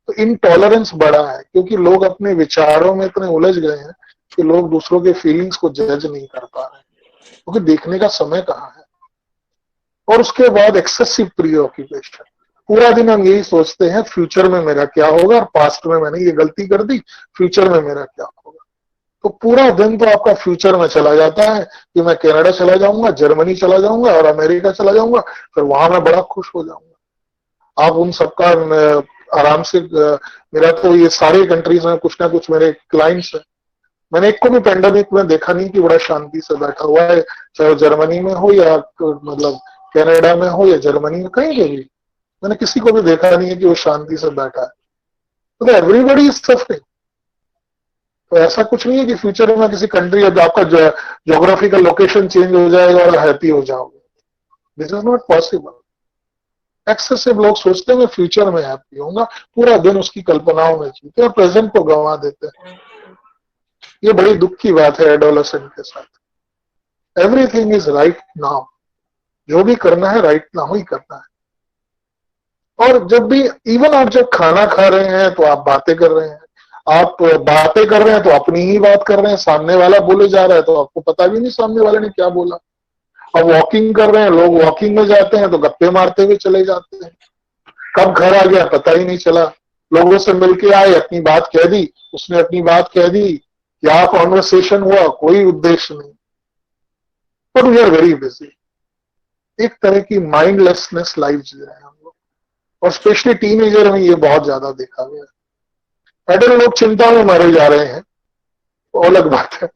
Speaker 1: तो इनटॉलरेंस बढ़ा है क्योंकि लोग अपने विचारों में इतने उलझ गए हैं कि लोग दूसरों के फीलिंग्स को जज नहीं कर पा रहे, क्योंकि देखने का समय कहाँ है। और उसके बाद एक्सेसिव प्री ऑक्यूपेशन। पूरा दिन हम यही सोचते हैं फ्यूचर में मेरा क्या होगा, और पास्ट में मैंने ये गलती कर दी, फ्यूचर में मेरा क्या होगा। तो पूरा दिन तो आपका फ्यूचर में चला जाता है कि मैं कनाडा चला जाऊंगा, जर्मनी चला जाऊंगा और अमेरिका चला जाऊंगा, फिर वहां मैं बड़ा खुश हो जाऊंगा। आप उन सबका आराम से, मेरा तो ये सारे कंट्रीज में कुछ ना कुछ मेरे क्लाइंट्स हैं। मैंने एक को भी पेंडेमिक में देखा नहीं कि बड़ा शांति से बैठा हुआ है, चाहे वो जर्मनी में हो या मतलब कनाडा में हो या जर्मनी में, कहीं पे भी मैंने किसी को भी देखा नहीं है कि वो शांति से बैठा है। तो एवरीबडी इज सफरिंग। तो ऐसा कुछ नहीं है कि फ्यूचर में किसी कंट्री, अब आपका ज्योग्राफिकल लोकेशन चेंज हो जाएगा और हैप्पी हो जाओगे। This is not possible. Excessive लोग सोचते हैं मैं फ्यूचर में हैप्पी होऊंगा, पूरा दिन उसकी कल्पनाओं में जीते और प्रेजेंट को गंवा देते हैं। ये बड़ी दुख की बात है एडोलेसेंट के साथ। Everything is right now. जो भी करना है राइट नाउ ही करना है। और जब भी, इवन आप जब खाना खा रहे हैं तो आप बातें कर रहे हैं, आप बातें कर रहे हैं तो अपनी ही बात कर रहे हैं, सामने वाला बोले जा रहा है तो आपको पता भी नहीं सामने वाले ने क्या बोला। अब वॉकिंग कर रहे हैं लोग, वॉकिंग में जाते हैं तो गप्पे मारते हुए चले जाते हैं, कब घर आ गया पता ही नहीं चला। लोगों से मिलके आए, अपनी बात कह दी, उसने अपनी बात कह दी, क्या कॉन्वर्सेशन हुआ, कोई उद्देश्य नहीं। But we are very busy. एक तरह की माइंडलेसनेस लाइफ जी रहे हैं हम लोग, और स्पेशली टीनेजर में ये बहुत ज्यादा देखा गया है। एडल्ट लोग चिंता में मरे जा रहे हैं, वो अलग बात है,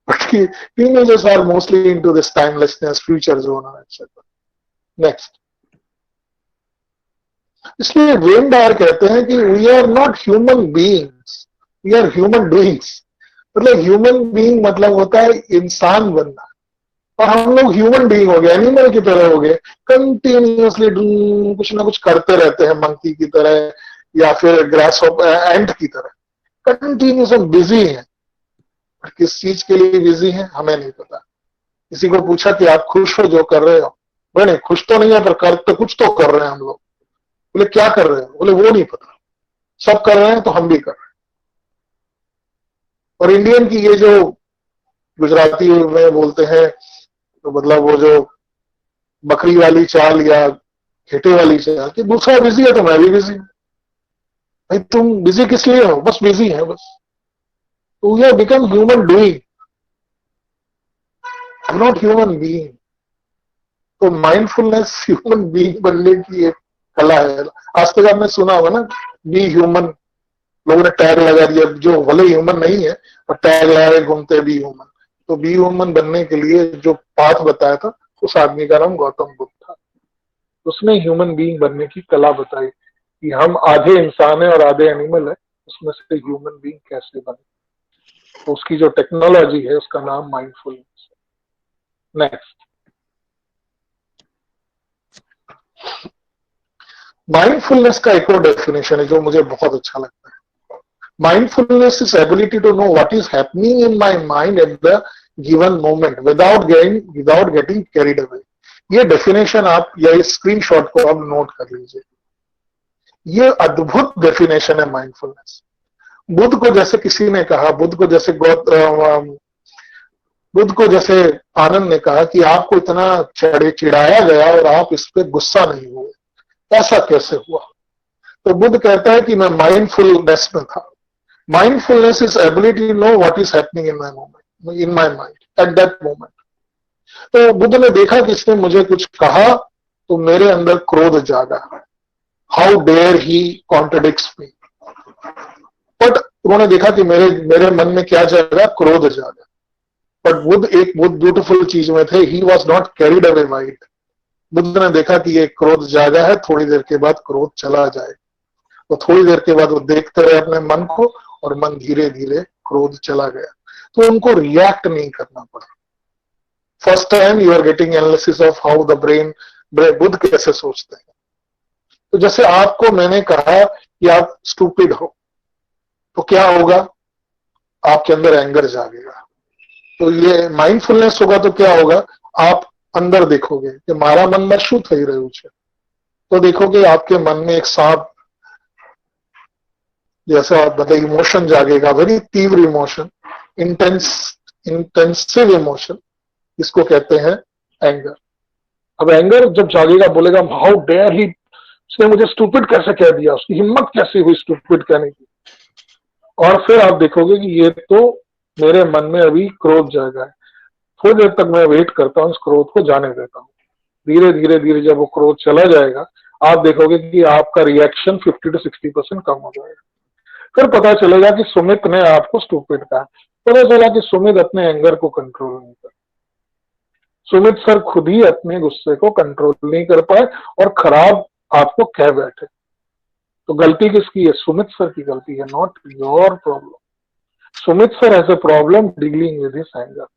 Speaker 1: but teenagers are mostly into this timelessness, future zone etcetera. Next, इसलिए वेन डायर कहते हैं कि we are not human beings, we are human doings. मतलब ह्यूमन बीइंग मतलब होता है इंसान बनना, और हम लोग ह्यूमन बीइंग हो गए, एनिमल की तरह हो गए। कंटिन्यूसली कुछ ना कुछ करते रहते हैं, मंकी की तरह या फिर ग्रास एंट की तरह। कंटिन्यूस हम बिजी हैं, किस चीज के लिए बिजी हैं हमें नहीं पता। किसी को पूछा कि आप खुश हो जो कर रहे हो, बोले नहीं खुश तो नहीं है, पर कर तो कुछ तो कर रहे हैं हम लोग। बोले क्या कर रहे हो, बोले वो नहीं पता, सब कर रहे हैं तो हम भी कर रहे हैं। और इंडियन की ये जो गुजराती में बोलते हैं, तो मतलब वो जो बकरी वाली चाल या घेटे वाली चाल कि दूसरा बिजी है तो मैं भी बिजी हूं। भाई तुम बिजी किस लिए हो, बस बिजी है बस। तो we have become human doing, not human being. तो माइंडफुलनेस ह्यूमन बीइंग बनने की एक कला है। आज तक आपने सुना होगा ना, बी ह्यूमन, लोगों ने टैग लगा दिया, जो भले ह्यूमन नहीं है पर टैग लगा के घूमते बी ह्यूमन। तो बी ह्यूमन बनने के लिए जो पाथ बताया था, उस आदमी का नाम गौतम बुद्ध था। उसने ह्यूमन बीइंग बनने की कला बताई कि हम आधे इंसान है और आधे एनिमल है, उसमें से ह्यूमन बीइंग कैसे बने। तो उसकी जो टेक्नोलॉजी है उसका नाम माइंडफुलनेस। नेक्स्ट, माइंडफुलनेस का एक और डेफिनेशन है जो मुझे बहुत अच्छा लगता है। Mindfulness is ability to know what is happening in my mind at the given moment without getting carried away. ये डेफिनेशन आप या इस स्क्रीनशॉट को आप नोट कर लीजिए। ये अद्भुत डेफिनेशन है माइंडफुलनेस। बुद्ध को जैसे किसी ने कहा, बुद्ध को जैसे आनंद ने कहा कि आपको इतना चिढ़ाया गया और आप इस पे गुस्सा नहीं हुए, ऐसा कैसे हुआ? तो बुद्ध कहता है कि मैं माइंडफुलनेस में था। Mindfulness is ability to know what is happening in my mind at that moment. तो बुद्ध ने देखा कि इसने मुझे कुछ कहा तो मेरे अंदर क्रोध जागा। How dare he contradicts me. But उन्होंने देखा कि मेरे मन में क्या जागा, क्रोध जागा। बट बुद्ध एक बहुत ब्यूटीफुल चीज में थे, he was not carried away by it. Buddha ने देखा कि ये क्रोध जागा है, थोड़ी देर के बाद क्रोध चला जाए। तो थोड़ी देर के बाद वो देखते रहे अपने मन को और मन धीरे धीरे क्रोध चला गया। तो उनको रिएक्ट नहीं करना पड़ा। First time you are getting analysis of how the brain, Buddha कैसे सोचते हैं। तो जैसे आपको मैंने कहा कि आप स्टूपिड हो तो क्या होगा, आपके अंदर एंगर जागेगा। तो ये माइंडफुलनेस होगा तो क्या होगा, आप अंदर देखोगे कि मारा मन में शू થઈ રહ્યું છે। तो देखोगे आपके मन में एक सांप जैसा आप बताइए इमोशन जागेगा, वेरी तीव्र इमोशन, इंटेंसिव इमोशन, इसको कहते हैं एंगर। अब एंगर जब जागेगा बोलेगा हाउ डेयर ही, उसने मुझे स्टूपिड कैसे कह दिया, उसकी हिम्मत कैसे हुई स्टूपिड कहने की। और फिर आप देखोगे कि ये तो मेरे मन में अभी क्रोध जागा है, थोड़ी देर तक मैं वेट करता हूँ, इस क्रोध को जाने देता हूँ। धीरे धीरे धीरे जब वो क्रोध चला जाएगा आप देखोगे कि आपका रिएक्शन 50 to 60% कम हो जाएगा। फिर पता चलेगा कि सुमित ने आपको स्टूपिड कहा। पता चला कि सुमित अपने एंगर को कंट्रोल नहीं कर, सुमित सर खुद ही अपने गुस्से को कंट्रोल नहीं कर पाए और खराब आपको कह बैठे। तो गलती किसकी है, सुमित सर की गलती है, not your problem. Sumit sir has a problem dealing with his anger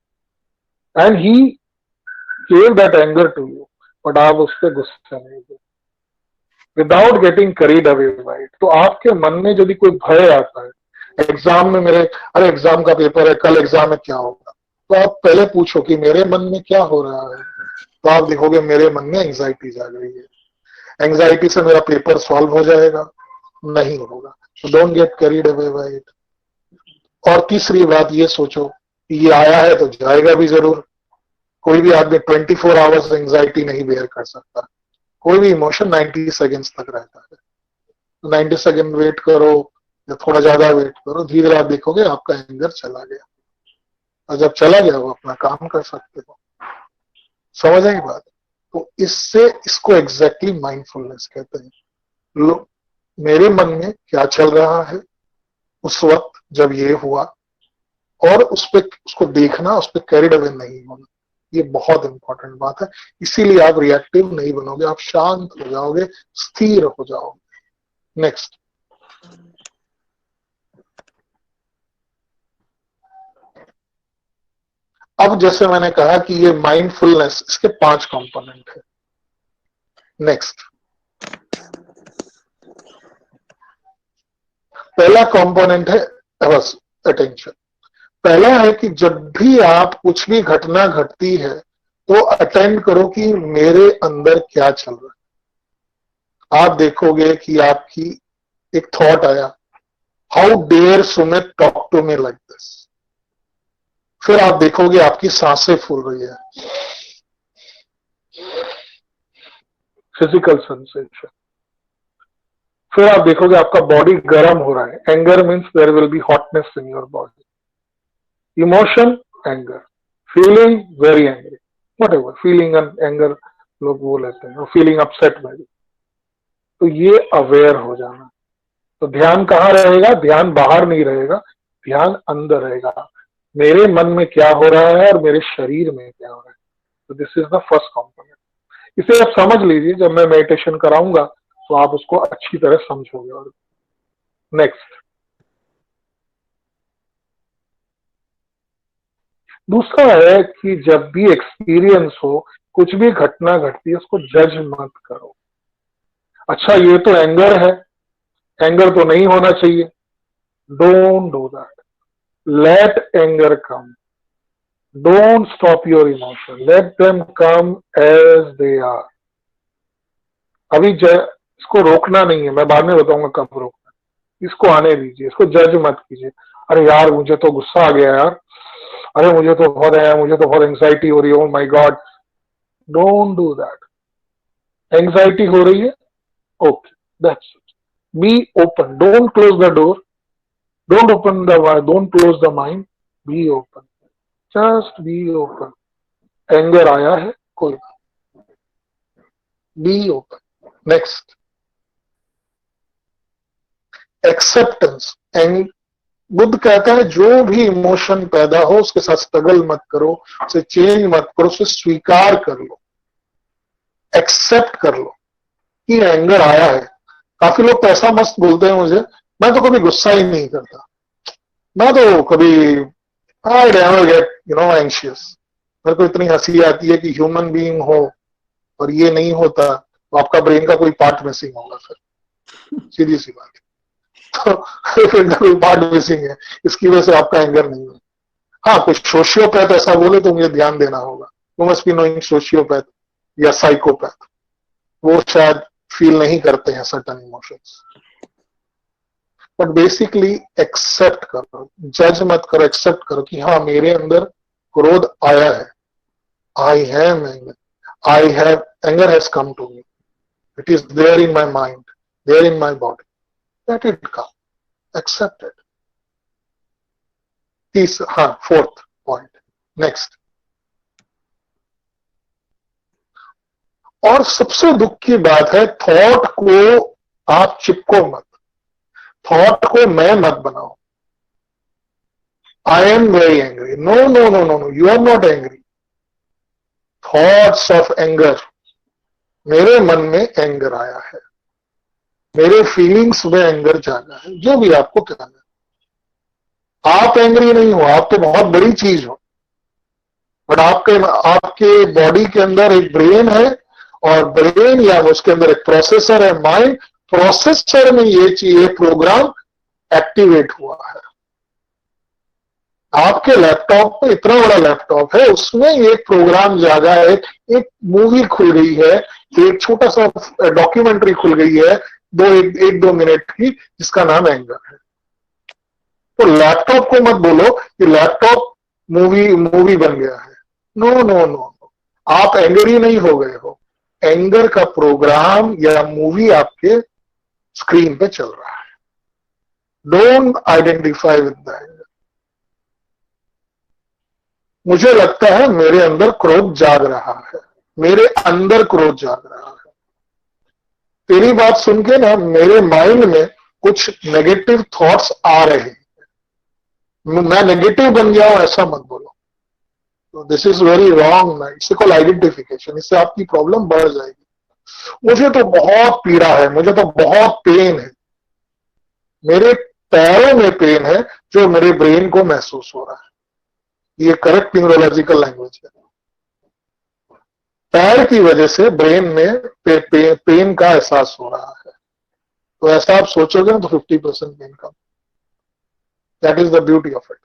Speaker 1: and he gave that anger to you, but आप उस पर गुस्सा नहीं हुए without getting carried away by it. तो आपके मन में यदि कोई भय आता है, एग्जाम में अरे एग्जाम का पेपर है, कल एग्जाम में क्या होगा, तो आप पहले पूछो कि मेरे मन में क्या हो रहा है। तो आप देखोगे मेरे मन में एंग्जाइटी जाग रही है, एंग्जाइटी से मेरा पेपर सॉल्व हो जाएगा, नहीं होगा। तो don't get carried away by it. और तीसरी बात ये सोचो कि ये आया है तो जाएगा भी जरूर। कोई भी आदमी 24 आवर्स एंग्जाइटी नहीं बेयर कर सकता। कोई भी इमोशन 90 सेकेंड्स तक रहता है। 90 सेकेंड वेट करो या थोड़ा ज्यादा वेट करो, धीरे आप देखोगे आपका एंगर चला गया। और जब चला गया वो अपना काम कर सकते हो। समझ आई बात? तो इसको एग्जैक्टली माइंडफुलनेस कहते हैं। मेरे मन में क्या चल रहा है उस वक्त जब ये हुआ, और उसको देखना, उस पर कैरिड अवे नहीं होना। ये बहुत इंपॉर्टेंट बात है। इसीलिए आप रिएक्टिव नहीं बनोगे, आप शांत हो जाओगे, स्थिर हो जाओगे। नेक्स्ट, अब जैसे मैंने कहा कि ये माइंडफुलनेस, इसके 5 कंपोनेंट है। नेक्स्ट, पहला कंपोनेंट है अटेंशन। पहला है कि जब भी आप कुछ भी घटना घटती है तो अटेंड करो कि मेरे अंदर क्या चल रहा है। आप देखोगे कि आपकी एक थॉट आया, how dare Sumit talk to me like this. फिर आप देखोगे आपकी सांसें फूल रही है, फिजिकल सेंसेशन। फिर आप देखोगे आपका बॉडी गर्म हो रहा है, anger means there will be hotness in your body. Emotion anger, feeling very angry, whatever feeling anger लोग वो लेते हैं, फीलिंग अपसेट वेरी। तो ये अवेयर हो जाना। तो ध्यान कहाँ रहेगा, ध्यान बाहर नहीं रहेगा, ध्यान अंदर रहेगा, मेरे मन में क्या हो रहा है और मेरे शरीर में क्या हो रहा है। तो this is the first component. इसे आप समझ लीजिए, जब मैं मेडिटेशन कराऊंगा तो आप उसको अच्छी तरह समझोगे। और नेक्स्ट, दूसरा है कि जब भी एक्सपीरियंस हो, कुछ भी घटना घटती है उसको जज मत करो। अच्छा ये तो एंगर है, एंगर तो नहीं होना चाहिए। Don't do that. Let anger come, don't stop your emotion, let them come as they are. अभी इसको रोकना नहीं है, मैं बाद में बताऊंगा कब रोकना है। इसको आने दीजिए, इसको जज मत कीजिए। अरे यार मुझे तो गुस्सा आ गया यार, अरे मुझे तो बहुत है, मुझे तो बहुत एंग्जाइटी हो रही है, oh my God. Don't do that. Anxiety हो रही है, okay, that's it. Be open, don't close the door, don't open the, don't close the mind, be open, just be open. Anger आया है, कोई be open. Next, acceptance. Buddha कहता है जो भी इमोशन पैदा हो उसके साथ स्ट्रगल मत करो, उसे चेंज मत करो, उसे स्वीकार कर लो, एक्सेप्ट कर लो कि एंगर आया है। काफी लोग तो ऐसा मस्त बोलते हैं मुझे, मैं तो कभी गुस्सा ही नहीं करता, मैं तो कभी आई नेवर गेट एंशियस। मेरे को इतनी हंसी आती है कि ह्यूमन बीइंग हो और ये नहीं होता तो आपका ब्रेन का कोई पार्ट मिसिंग होगा। फिर सीधी सी बात है। तो ब्रेन का कोई पार्ट मिसिंग है, इसकी वजह से आपका एंगर नहीं है। हाँ, कुछ सोशियोपैथ ऐसा बोले तो मुझे ध्यान देना होगा। You must be knowing sociopath या साइकोपैथ, वो शायद फील नहीं करते हैं certain emotions. But basically accept करो, जज मत करो, एक्सेप्ट करो कि हाँ मेरे अंदर क्रोध आया है। I have anger, I have anger has come to me, it is there in my mind, there in my body, let it come, accept it. हाँ, फोर्थ पॉइंट। नेक्स्ट, और सबसे दुख की बात है, थॉट को आप चिपको मत, थॉट को मैं मत बनाओ। I am very angry, no no no no no, you are not angry. Thoughts of anger, मेरे मन में एंगर आया है, मेरे फीलिंग्स में एंगर जागा है, जो भी आपको कहना है। आप एंग्री नहीं हो, आप तो बहुत बड़ी चीज हो, बट आपके बॉडी के अंदर एक ब्रेन है, और ब्रेन या उसके अंदर एक प्रोसेसर है, माइंड, प्रोसेसर में ये प्रोग्राम एक्टिवेट हुआ है। आपके लैपटॉप में, इतना बड़ा लैपटॉप है, उसमें एक प्रोग्राम जागा है, एक मूवी खुल गई है, एक छोटा सा डॉक्यूमेंट्री खुल गई है, एक दो मिनट की, जिसका नाम एंगर है। तो लैपटॉप को मत बोलो कि लैपटॉप मूवी बन गया है। नो नो नो, आप एंगरी नहीं हो गए हो, एंगर का प्रोग्राम या मूवी आपके स्क्रीन पे चल रहा है। Don't identify with the anger. मुझे लगता है मेरे अंदर क्रोध जाग रहा है, मेरे अंदर क्रोध जाग रहा है। तेरी बात सुन के ना मेरे माइंड में कुछ नेगेटिव थॉट्स आ रहे हैं, मैं नेगेटिव बन गया हूं, ऐसा मत बोलो। तो दिस इज वेरी रॉन्ग। इससे कॉल आइडेंटिफिकेशन, इससे आपकी प्रॉब्लम बढ़ जाएगी। मुझे तो बहुत पीड़ा है, मुझे तो बहुत पेन है, मेरे पैरों में पेन है जो मेरे ब्रेन को महसूस हो रहा है। ये करेक्ट न्यूरोलॉजिकल लैंग्वेज है। पैर की वजह से ब्रेन में पेन का एहसास हो रहा है। तो ऐसा आप सोचोगे ना तो 50% पेन कम। That is the beauty of it.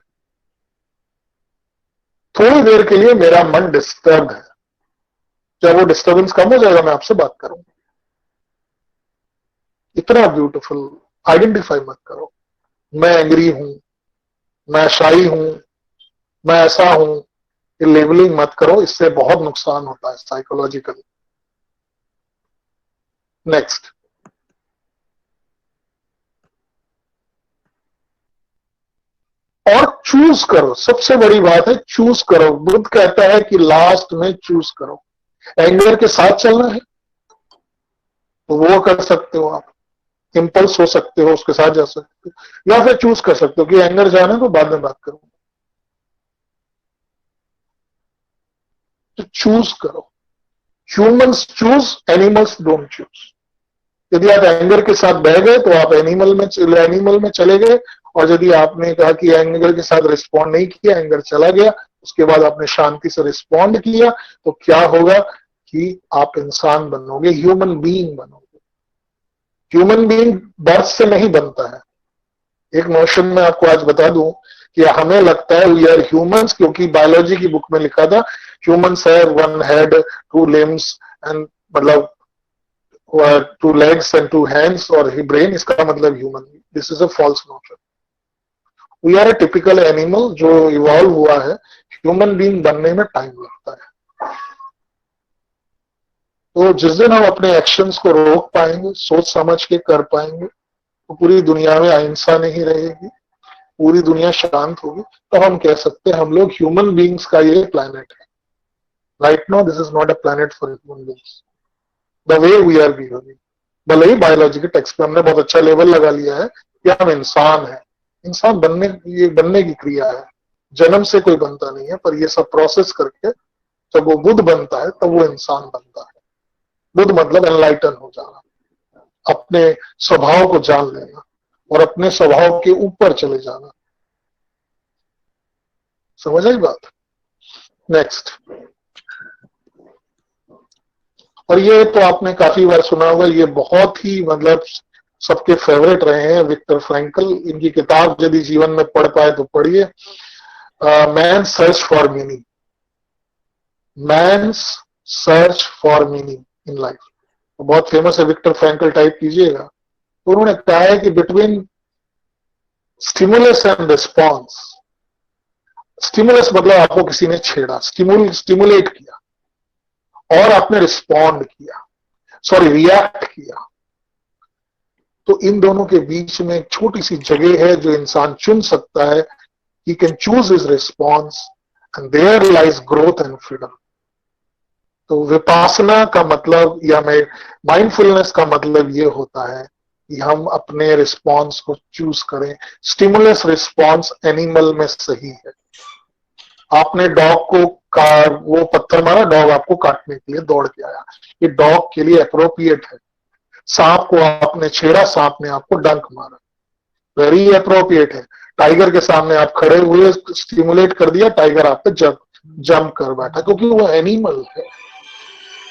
Speaker 1: थोड़ी देर के लिए मेरा मन डिस्टर्ब है, जब वो डिस्टर्बेंस कम हो जाएगा मैं आपसे बात करूंगा। इतना ब्यूटीफुल। आइडेंटिफाई मत करो, मैं एंग्री हूं, मैं शाई हूं, मैं ऐसा हूं। ये लेबलिंग मत करो, इससे बहुत नुकसान होता है साइकोलॉजिकली। नेक्स्ट, और चूज करो। सबसे बड़ी बात है चूज करो। बुद्ध कहता है कि लास्ट में चूज करो। एंगर के साथ चलना है तो वो कर सकते हो आप, इम्पल्स हो सकते हो, उसके साथ जा सकते हो, या फिर चूज कर सकते हो कि एंगर जाना है तो बाद में बात करूंगा। तो चूज करो। Humans choose, animals don't choose. यदि आप एंगर के साथ बह गए तो आप एनिमल में चले गए, और यदि आपने कहा कि एंगर के साथ रिस्पॉन्ड नहीं किया, एंगर चला गया, उसके बाद आपने शांति से रिस्पॉन्ड किया, तो क्या होगा कि आप इंसान बनोगे, ह्यूमन बीइंग बनोगे। ह्यूमन बीइंग बर्थ से नहीं बनता है। एक नोशन में आपको आज बता दूं कि हमें लगता है वी आर ह्यूमंस, क्योंकि बायोलॉजी की बुक में लिखा था humans have one head, two limbs and मतलब two legs and two hands और ही ब्रेन, इसका मतलब human. This is a false notion. We are a typical animal जो इवॉल्व हुआ है। ह्यूमन बीइंग बनने में टाइम लगता है। तो जिस दिन हम अपने एक्शंस को रोक पाएंगे, सोच समझ के कर पाएंगे, तो पूरी दुनिया में अहिंसा नहीं रहेगी, पूरी दुनिया शांत होगी। तो हम कह सकते हैं हम लोग ह्यूमन बीइंग्स का ये प्लैनेट है। Right now this is not a planet for human beings the way we are behaving. भले ही बायोलॉजी के टेक्स्ट पे हमने बहुत अच्छा लेवल लगा लिया है कि हम इंसान है। इंसान बनने, ये बनने की क्रिया है, जन्म से कोई बनता नहीं है, पर ये सब प्रोसेस करके जब वो बुद्ध बनता है तब वो इंसान बनता है। बुद्ध मतलब एनलाइटन हो जाना, अपने स्वभाव को जान लेना और अपने स्वभाव के ऊपर चले जाना। समझ आई बात? नेक्स्ट। और ये तो आपने काफी बार सुना होगा, ये बहुत ही मतलब सबके फेवरेट रहे हैं, विक्टर फ्रैंकल। इनकी किताब यदि जीवन में पढ़ पाए तो पढ़िए, man search for meaning. Man search for meaning in life, तो बहुत फेमस है, विक्टर फ्रैंकल टाइप कीजिएगा। तो उन्होंने कहा है कि between stimulus and response, stimulus मतलब आपको किसी ने छेड़ा, स्टिमुलेट किया, और आपने रिस्पॉन्ड किया, सॉरी रिएक्ट किया, तो इन दोनों के बीच में एक छोटी सी जगह है जो इंसान चुन सकता है। He can choose his response and there lies growth and freedom. तो विपासना का मतलब या माइंडफुलनेस का मतलब ये होता है कि हम अपने रिस्पॉन्स को चूज करें। स्टिमुलस रिस्पॉन्स एनिमल में सही है। आपने डॉग को वो पत्थर मारा, डॉग आपको काटने के लिए दौड़ के आया, ये डॉग के लिए अप्रोप्रिएट है। सांप को आपने छेड़ा, सांप ने आपको डंक मारा, वेरी अप्रोप्रिएट है। टाइगर के सामने आप खड़े हुए, स्टिमुलेट कर दिया, टाइगर आप पे जंप कर बैठा, क्योंकि वो एनिमल है।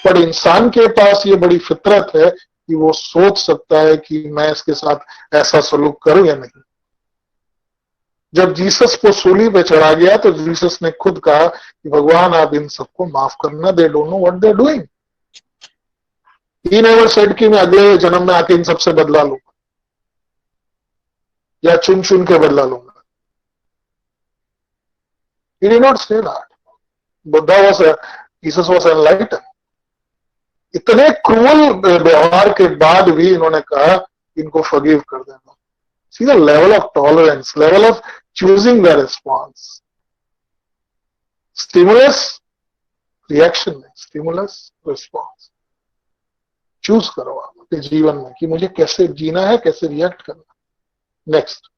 Speaker 1: पर इंसान के पास ये बड़ी फितरत है कि वो सोच सकता है कि मैं इसके साथ ऐसा सलूक करूं या नहीं। जब जीसस को सूली पे चढ़ा गया तो जीसस ने खुद कहा कि भगवान आप इन सबको माफ करना, they don't know what they are doing. He never said कि मैं अगले जन्म में आके इन सबसे बदला लूंगा या चुन चुन के बदला लूंगा। He did not say that. Buddha Jesus was enlighten. इतने क्रूअल व्यवहार के बाद भी इन्होंने कहा इनको फॉरगिव कर देना। See the level of tolerance, level of choosing the response. Stimulus, reaction नहीं, stimulus, response. चूज करो आप अपने जीवन में कि मुझे कैसे जीना है, कैसे रिएक्ट करना। नेक्स्ट।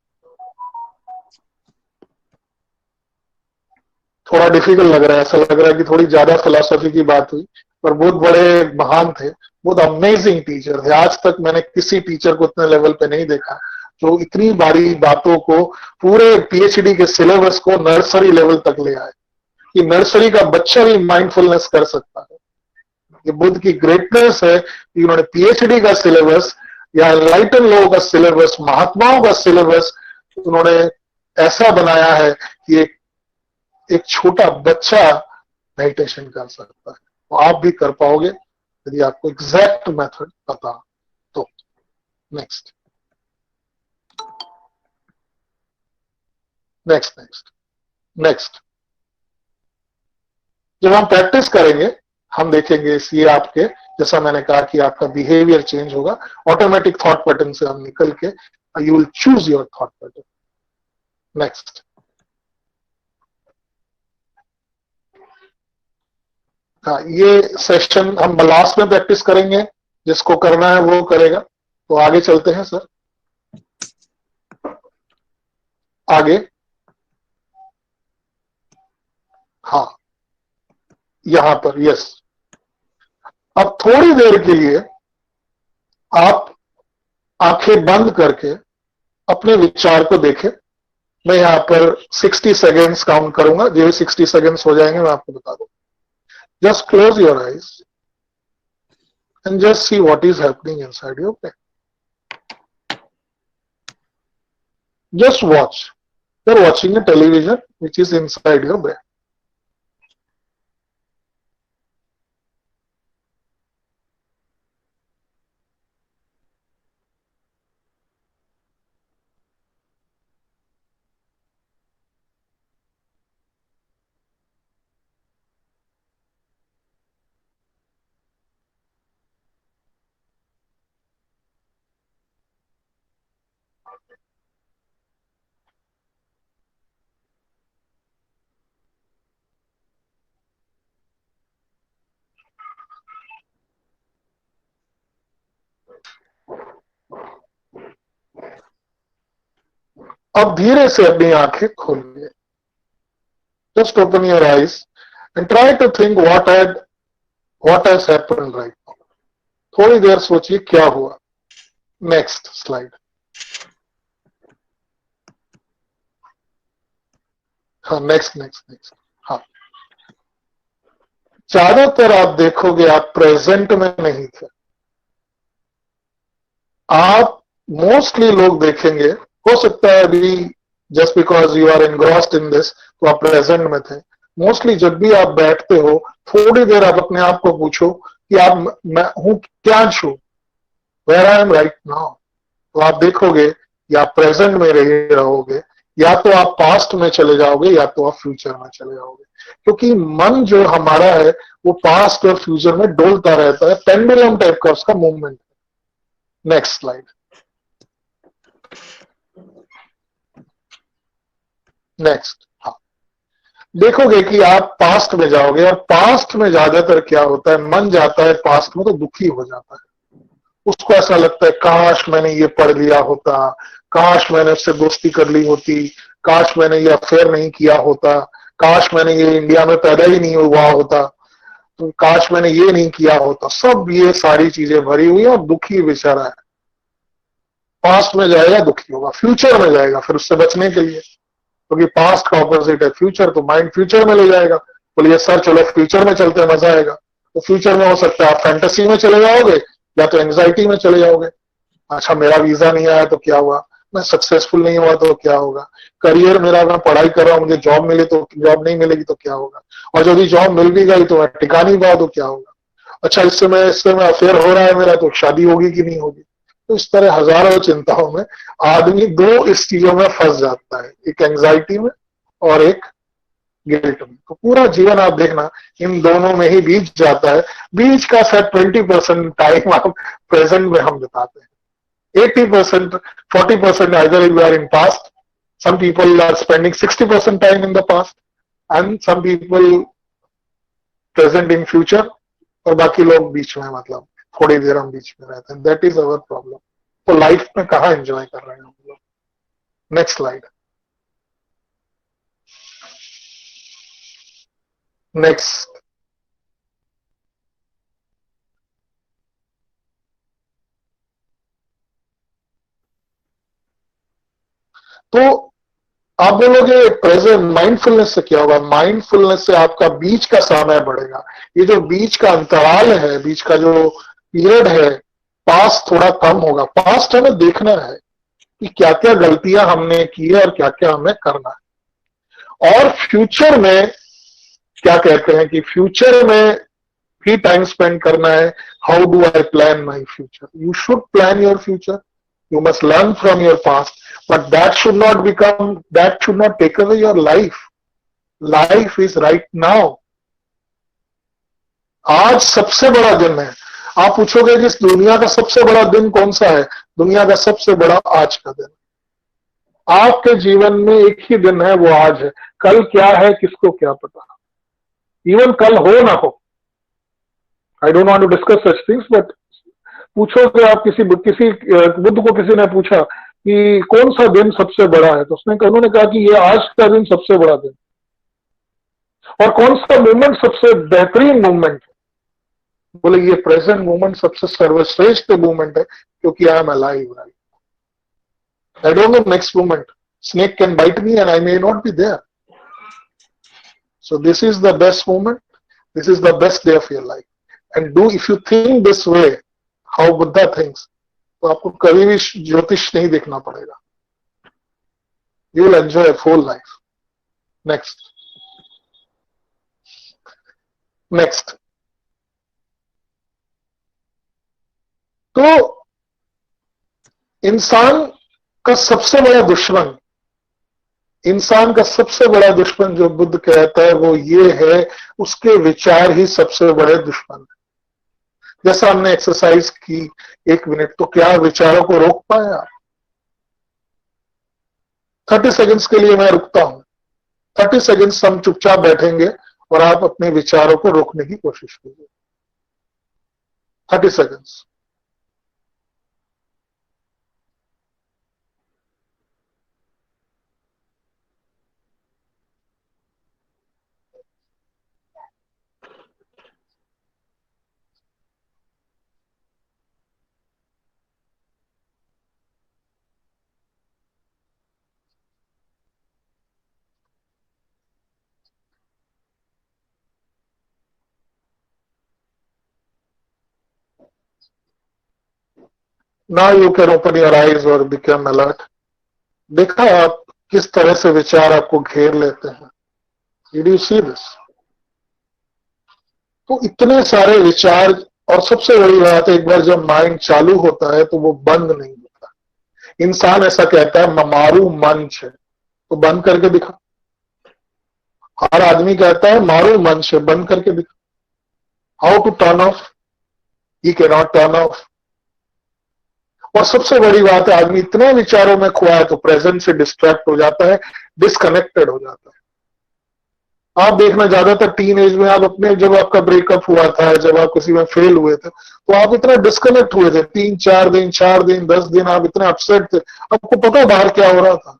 Speaker 1: थोड़ा डिफिकल्ट लग रहा है, ऐसा लग रहा है कि थोड़ी ज्यादा फिलॉसफी की बात हुई, पर बहुत बड़े महान थे, बहुत अमेजिंग टीचर थे। आज तक मैंने किसी टीचर को इतने लेवल पे नहीं देखा जो इतनी बारी बातों को, पूरे पीएचडी के सिलेबस को नर्सरी लेवल तक ले आए कि नर्सरी का बच्चा भी माइंडफुलनेस कर सकता है। ये बुद्ध की ग्रेटनेस है कि उन्होंने पीएचडी का सिलेबस या एनलाइटन लोगों का सिलेबस, महात्माओं का सिलेबस उन्होंने ऐसा बनाया है कि एक छोटा बच्चा मेडिटेशन कर सकता है। तो आप भी कर पाओगे यदि आपको एग्जैक्ट मेथड पता तो। Next next next next. जब हम प्रैक्टिस करेंगे हम देखेंगे ये आपके, जैसा मैंने कहा कि आपका बिहेवियर चेंज होगा, ऑटोमेटिक थॉट पैटर्न से हम निकल के you will choose your thought pattern. Next. हाँ, ये सेशन हम लास्ट में प्रैक्टिस करेंगे, जिसको करना है वो करेगा। तो आगे चलते हैं सर, आगे। हाँ, यहां पर यस। अब थोड़ी देर के लिए आप आंखें बंद करके अपने विचार को देखें मैं यहाँ पर 60 सेकेंड्स काउंट करूंगा, जो 60 सेकेंड्स हो जाएंगे मैं आपको बता दूं। Just close your eyes and just see what is happening inside your brain. Just watch, you are watching a television which is inside your brain. अब धीरे से अपनी आंखें खोलिए। Just open your eyes and try to think what has happened right now. थोड़ी देर सोचिए क्या हुआ। Next slide. हाँ, नेक्स्ट नेक्स्ट नेक्स्ट। हाँ, ज्यादातर आप देखोगे आप प्रेजेंट में नहीं थे। आप मोस्टली लोग देखेंगे, हो सकता है अभी just because you are engrossed in this तो आप प्रेजेंट में थे। मोस्टली जब भी आप बैठते हो थोड़ी देर आप अपने आप को पूछो कि आप मैं हूं क्या छू, where I am right now. तो आप देखोगे या आप प्रेजेंट में रहोगे, या तो आप पास्ट में चले जाओगे या तो आप फ्यूचर में चले जाओगे। क्योंकि मन जो हमारा है वो पास्ट और फ्यूचर में डोलता रहता है, पेंडुलम टाइप का उसका मूवमेंट। Next slide. नेक्स्ट। हाँ, देखोगे कि आप पास्ट में जाओगे और पास्ट में ज्यादातर क्या होता है, मन जाता है पास्ट में तो दुखी हो जाता है। उसको ऐसा लगता है काश मैंने ये पढ़ लिया होता, काश मैंने उससे दोस्ती कर ली होती, काश मैंने ये अफेयर नहीं किया होता, काश मैंने ये इंडिया में पैदा ही नहीं हुआ होता, तो काश मैंने ये नहीं किया होता। सब ये सारी चीजें भरी हुई है और दुखी बेचारा है। पास्ट में जाएगा दुखी होगा, फ्यूचर में जाएगा फिर उससे बचने के लिए, क्योंकि पास्ट का ऑपोजिट है फ्यूचर, तो माइंड फ्यूचर में ले जाएगा। बोलिए सर चलो फ्यूचर में चलते हैं, मजा आएगा। तो फ्यूचर में हो सकता है आप फैंटेसी में चले जाओगे या तो एंग्जाइटी में चले जाओगे। अच्छा मेरा वीजा नहीं आया तो क्या हुआ, मैं सक्सेसफुल नहीं हुआ तो क्या होगा, करियर मेरा, मैं पढ़ाई कर रहा हूँ मुझे जॉब मिले तो जॉब नहीं मिलेगी तो क्या होगा, और यदि जॉब मिल भी गई तो मैं टिका नहीं पाया तो क्या होगा। अच्छा इससे मैं अफेयर हो रहा है मेरा तो शादी होगी कि नहीं होगी। तो इस तरह हजारों चिंताओं में आदमी दो इस चीजों में फंस जाता है, एक एंग्जाइटी में और एक गिल्ट में। तो पूरा जीवन आप देखना इन दोनों में ही बीत जाता है। बीच का शायद 20% टाइम आप प्रेजेंट में हम बिताते हैं। 80%, 40% either you are in past, some people are spending 60% time in the past, and some people present in future, और बाकी लोग बीच में, मतलब थोड़ी देर हम बीच में रहते हैं। That is our problem. तो लाइफ में कहाँ एंजॉय कर रहे हैं हम लोग। Next slide. नेक्स्ट। तो आप बोलोगे प्रेजेंट माइंडफुलनेस से क्या होगा। माइंडफुलनेस से आपका बीच का समय बढ़ेगा। ये जो बीच का अंतराल है, बीच का जो पीरियड है, पास्ट थोड़ा कम होगा। पास्ट हमें देखना है कि क्या क्या गलतियां हमने की है और क्या क्या हमें करना है। और फ्यूचर में क्या कहते हैं कि फ्यूचर में भी टाइम स्पेंड करना है। How do I plan my future. You should plan your future, you must learn from your past, but that should not take away your life. Life is right now. आज सबसे बड़ा दिन है। आप पूछोगे कि इस दुनिया का सबसे बड़ा दिन कौन सा है। दुनिया का सबसे बड़ा आज का दिन। आपके जीवन में एक ही दिन है, वो आज है। कल क्या है किसको क्या पता। इवन कल हो ना हो। I don't want to discuss such things, but पूछोगे आप किसी बुद्ध को किसी ने पूछा कि कौन सा दिन सबसे बड़ा है, तो उन्होंने कहा कि ये आज का दिन सबसे बड़ा दिन। और कौन सा मूवमेंट सबसे बेहतरीन मूवमेंट है, बोले ये प्रेजेंट मूवमेंट सबसे सर्वश्रेष्ठ मूवमेंट है, क्योंकि I am alive right. I don't know next movement Snake can bite me and I may not be there. So this is the best moment. This is the best day of your life. And if you think this way, how Buddha thinks, तो आपको कभी भी ज्योतिष नहीं देखना पड़ेगा. You will enjoy a full life. Next. तो इंसान का सबसे बड़ा दुश्मन जो बुद्ध कहता है वो ये है, उसके विचार ही सबसे बड़े दुश्मन है. जैसा हमने एक्सरसाइज की 1 मिनट, तो क्या विचारों को रोक पाए आप? 30 सेकंड्स के लिए मैं रुकता हूं. 30 सेकंड्स हम चुपचाप बैठेंगे और आप अपने विचारों को रोकने की कोशिश कीजिए. 30 seconds. Now you can open your eyes or become alert. देखा आप किस तरह से विचार आपको घेर लेते हैं? Did you see this? तो इतने सारे विचार, और सबसे बड़ी बात है, एक बार जब माइंड चालू होता है तो वो बंद नहीं होता. इंसान ऐसा कहता है मारू मन है, तो बंद करके दिखा. हर आदमी कहता है मारू मन है, बंद करके दिखा. How to turn off? He can not turn off. और सबसे बड़ी बात है, आदमी इतने विचारों में खोया है तो प्रेजेंट से डिस्ट्रैक्ट हो जाता है, डिस्कनेक्टेड हो जाता है. आप देखना, ज्यादातर टीन एज में आप अपने, जब आपका ब्रेकअप हुआ था, जब आप किसी में फेल हुए थे, तो आप इतना डिस्कनेक्ट हुए थे. 3-4 दिन, 4 दिन, 10 दिन आप इतने अपसेट थे. आपको पता बाहर क्या हो रहा था?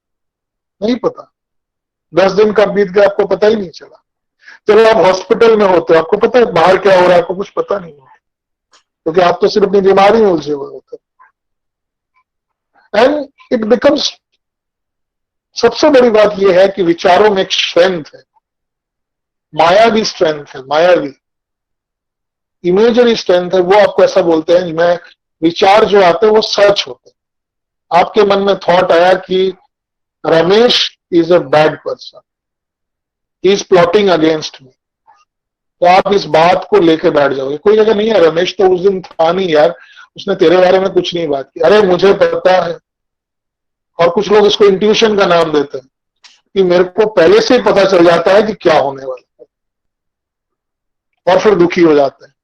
Speaker 1: नहीं पता. 10 दिन कब बीत गया आपको पता ही नहीं चला. जब आप हॉस्पिटल में होते आपको पता है बाहर क्या हो रहा है? आपको कुछ पता नहीं होता, क्योंकि आप तो सिर्फ अपनी बीमारी में उलझे हुए होते. एंड इट बिकम्स, सबसे बड़ी बात यह है कि विचारों में एक स्ट्रेंथ है, मायावी स्ट्रेंथ है, मायावी इमेजरी स्ट्रेंथ है. वो आपको ऐसा बोलते हैं, मैं विचार जो आते हैं वो सच होते हैं. आपके मन में थॉट आया कि Ramesh is a bad person, he is plotting against me, तो आप इस बात को लेके बैठ जाओगे. कोई जगह नहीं है, रमेश तो उस दिन था नहीं यार, उसने तेरे बारे में कुछ नहीं बात की. अरे मुझे पता है. और कुछ लोग इसको इंट्यूशन का नाम देते हैं कि मेरे को पहले से ही पता चल जाता है कि क्या होने वाला है, और फिर दुखी हो जाते हैं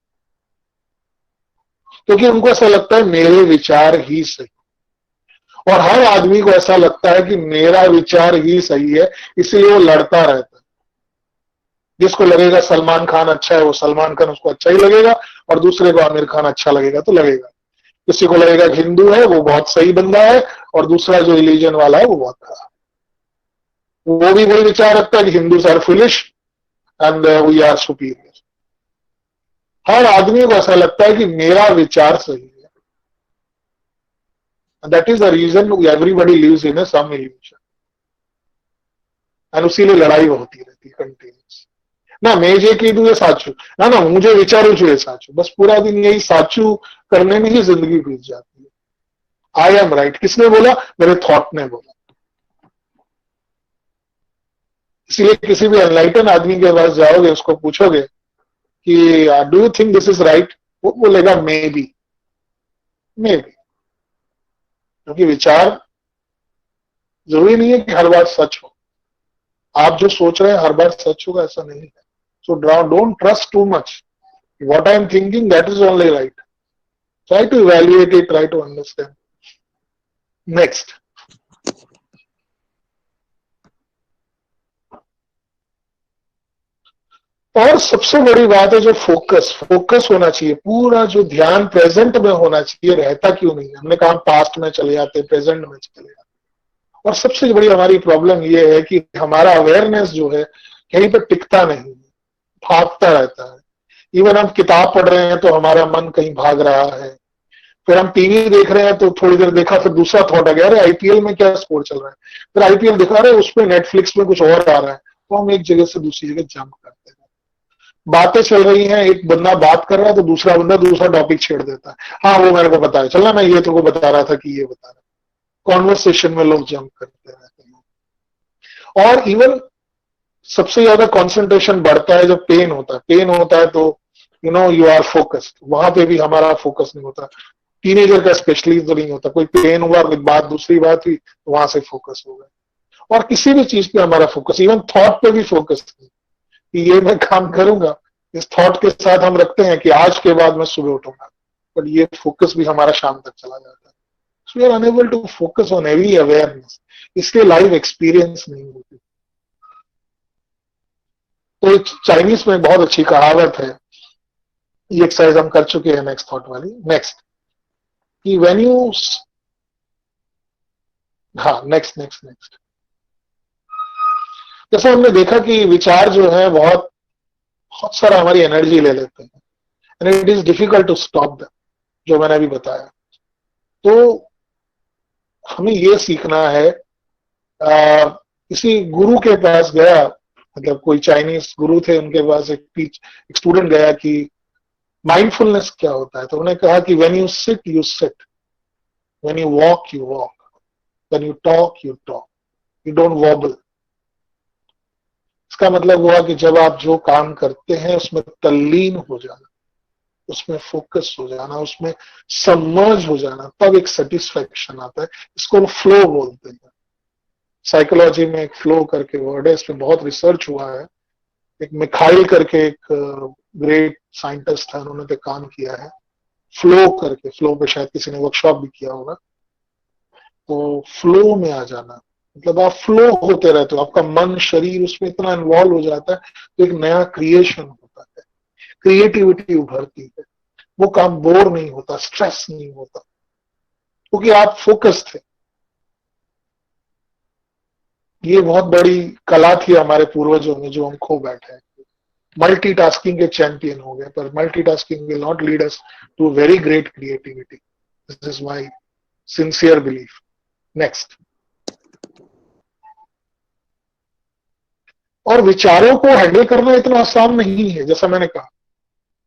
Speaker 1: क्योंकि उनको ऐसा लगता है मेरे विचार ही सही. और हर आदमी को ऐसा लगता है कि मेरा विचार ही सही है, इसलिए वो लड़ता रहता है. जिसको लगेगा सलमान खान अच्छा है, वो सलमान खान उसको अच्छा ही लगेगा, और दूसरे को आमिर खान अच्छा लगेगा तो लगेगा. किसी को लगेगा हिंदू है वो बहुत सही बंदा है, और दूसरा जो रिलीजन वाला है वो बहुत खराब. वो भी वही विचार रखता है कि Hindus are foolish and we are superior. हर आदमी को ऐसा लगता है कि मेरा विचार सही है. That is the reason everybody lives in some illusion. And उसीलिए लड़ाई होती रहती है कंटिन्यूस. ना मैं जे कीधु ये साचू, ना मुझे विचारू छू ये साचू. बस पूरा दिन यही साचू करने में ही जिंदगी बीत जाती है. आई एम राइट किसने बोला? मेरे थॉट ने बोला. इसलिए किसी भी एनलाइटन आदमी के पास जाओगे, उसको पूछोगे कि do you think this is right, वो बोलेगा मे बी. क्योंकि विचार जरूरी नहीं है कि हर बार सच हो. आप जो सोच रहे हैं हर बार सच होगा ऐसा नहीं है. So don't trust too much. What I am thinking that is only right. Try to evaluate it, try to understand. Next. और सबसे बड़ी बात है जो फोकस होना चाहिए. पूरा जो ध्यान प्रेजेंट में होना चाहिए, रहता क्यों नहीं है? हमने कहा पास्ट में चले जाते, प्रेजेंट में चले जाते. और सबसे बड़ी हमारी प्रॉब्लम यह है कि हमारा अवेयरनेस जो है कहीं पर टिकता नहीं है, भागता रहता है. इवन हम किताब पढ़ रहे हैं तो हमारा मन कहीं भाग रहा है. फिर हम टीवी देख रहे हैं तो थोड़ी देर देखा, फिर दूसरा थॉट आ गया, अरे आईपीएल में क्या स्कोर चल रहा है, फिर आईपीएल दिखा रहे उस पर नेटफ्लिक्स में कुछ और आ रहा है, तो हम एक जगह से दूसरी जगह जंप करते हैं। बातें चल रही हैं, एक बंदा बात कर रहा है तो दूसरा बंदा दूसरा टॉपिक छेड़ देता है, हाँ वो मेरे को पता है, चलना मैं ये तुमको बता रहा था कि ये बता रहा। कॉन्वर्सेशन में लोग जंप करते रहते हैं। और इवन सबसे ज्यादा कंसंट्रेशन बढ़ता है जब पेन होता है। पेन होता है तो यू आर फोकस्ड, वहां पे भी हमारा फोकस नहीं होता। टीनेजर का स्पेशली तो नहीं होता, कोई पेन हुआ, कोई बात, दूसरी बात हुई तो वहां से फोकस हो गया। और किसी भी चीज पे हमारा फोकस, इवन थॉट पे भी फोकस नहीं कि ये मैं काम करूंगा, इस थॉट के साथ हम रखते हैं कि आज के बाद मैं सुबह उठूंगा, बट ये फोकस भी हमारा शाम तक चला जाता है। So we are unable to focus on every awareness, इसलिए लाइव एक्सपीरियंस नहीं होती। तो एक चाइनीज में बहुत अच्छी कहावत है, ये एक्सरसाइज हम कर चुके हैं नेक्स्ट थॉट वाली। नेक्स्ट कि व्हेन यू, हाँ नेक्स्ट नेक्स्ट नेक्स्ट, जैसे हमने देखा कि विचार जो है बहुत बहुत सारा हमारी एनर्जी ले लेते हैं, and it is difficult to stop them, जो मैंने अभी बताया। तो हमें ये सीखना है, किसी गुरु के पास गया, मतलब कोई चाइनीज गुरु थे, उनके पास एक स्टूडेंट गया कि माइंडफुलनेस क्या होता है, तो उन्होंने कहा कि when you sit you sit, when you walk, when you talk, you don't vowel. इसका मतलब हुआ कि जब आप जो काम करते हैं उसमें तल्लीन हो जाना, उसमें फोकस हो जाना, उसमें सबमर्ज हो जाना, तब एक सेटिस्फेक्शन आता है। इसको फ्लो बोलते हैं। साइकोलॉजी में एक फ्लो करके वर्ड है, इस पे बहुत रिसर्च हुआ है। एक मिखाइल करके एक ग्रेट साइंटिस्ट है, उन्होंने पे काम किया है। फ्लो करके, फ्लो पे शायद किसी ने वर्कशॉप भी किया होगा। तो फ्लो में आ जाना मतलब आप फ्लो होते रहते हो, आपका मन शरीर उसमें इतना इन्वॉल्व हो जाता है, तो एक नया क्रिएशन होता है, क्रिएटिविटी उभरती है। वो काम बोर नहीं होता, स्ट्रेस नहीं होता, क्योंकि आप फोकस थे। ये बहुत बड़ी कला थी हमारे पूर्वजों में, जो हम खो बैठे हैं। मल्टीटास्किंग के चैंपियन हो गए, पर multitasking will not lead us to very great creativity. This is my sincere belief. Next, और विचारों को हैंडल करना इतना आसान नहीं है। जैसा मैंने कहा,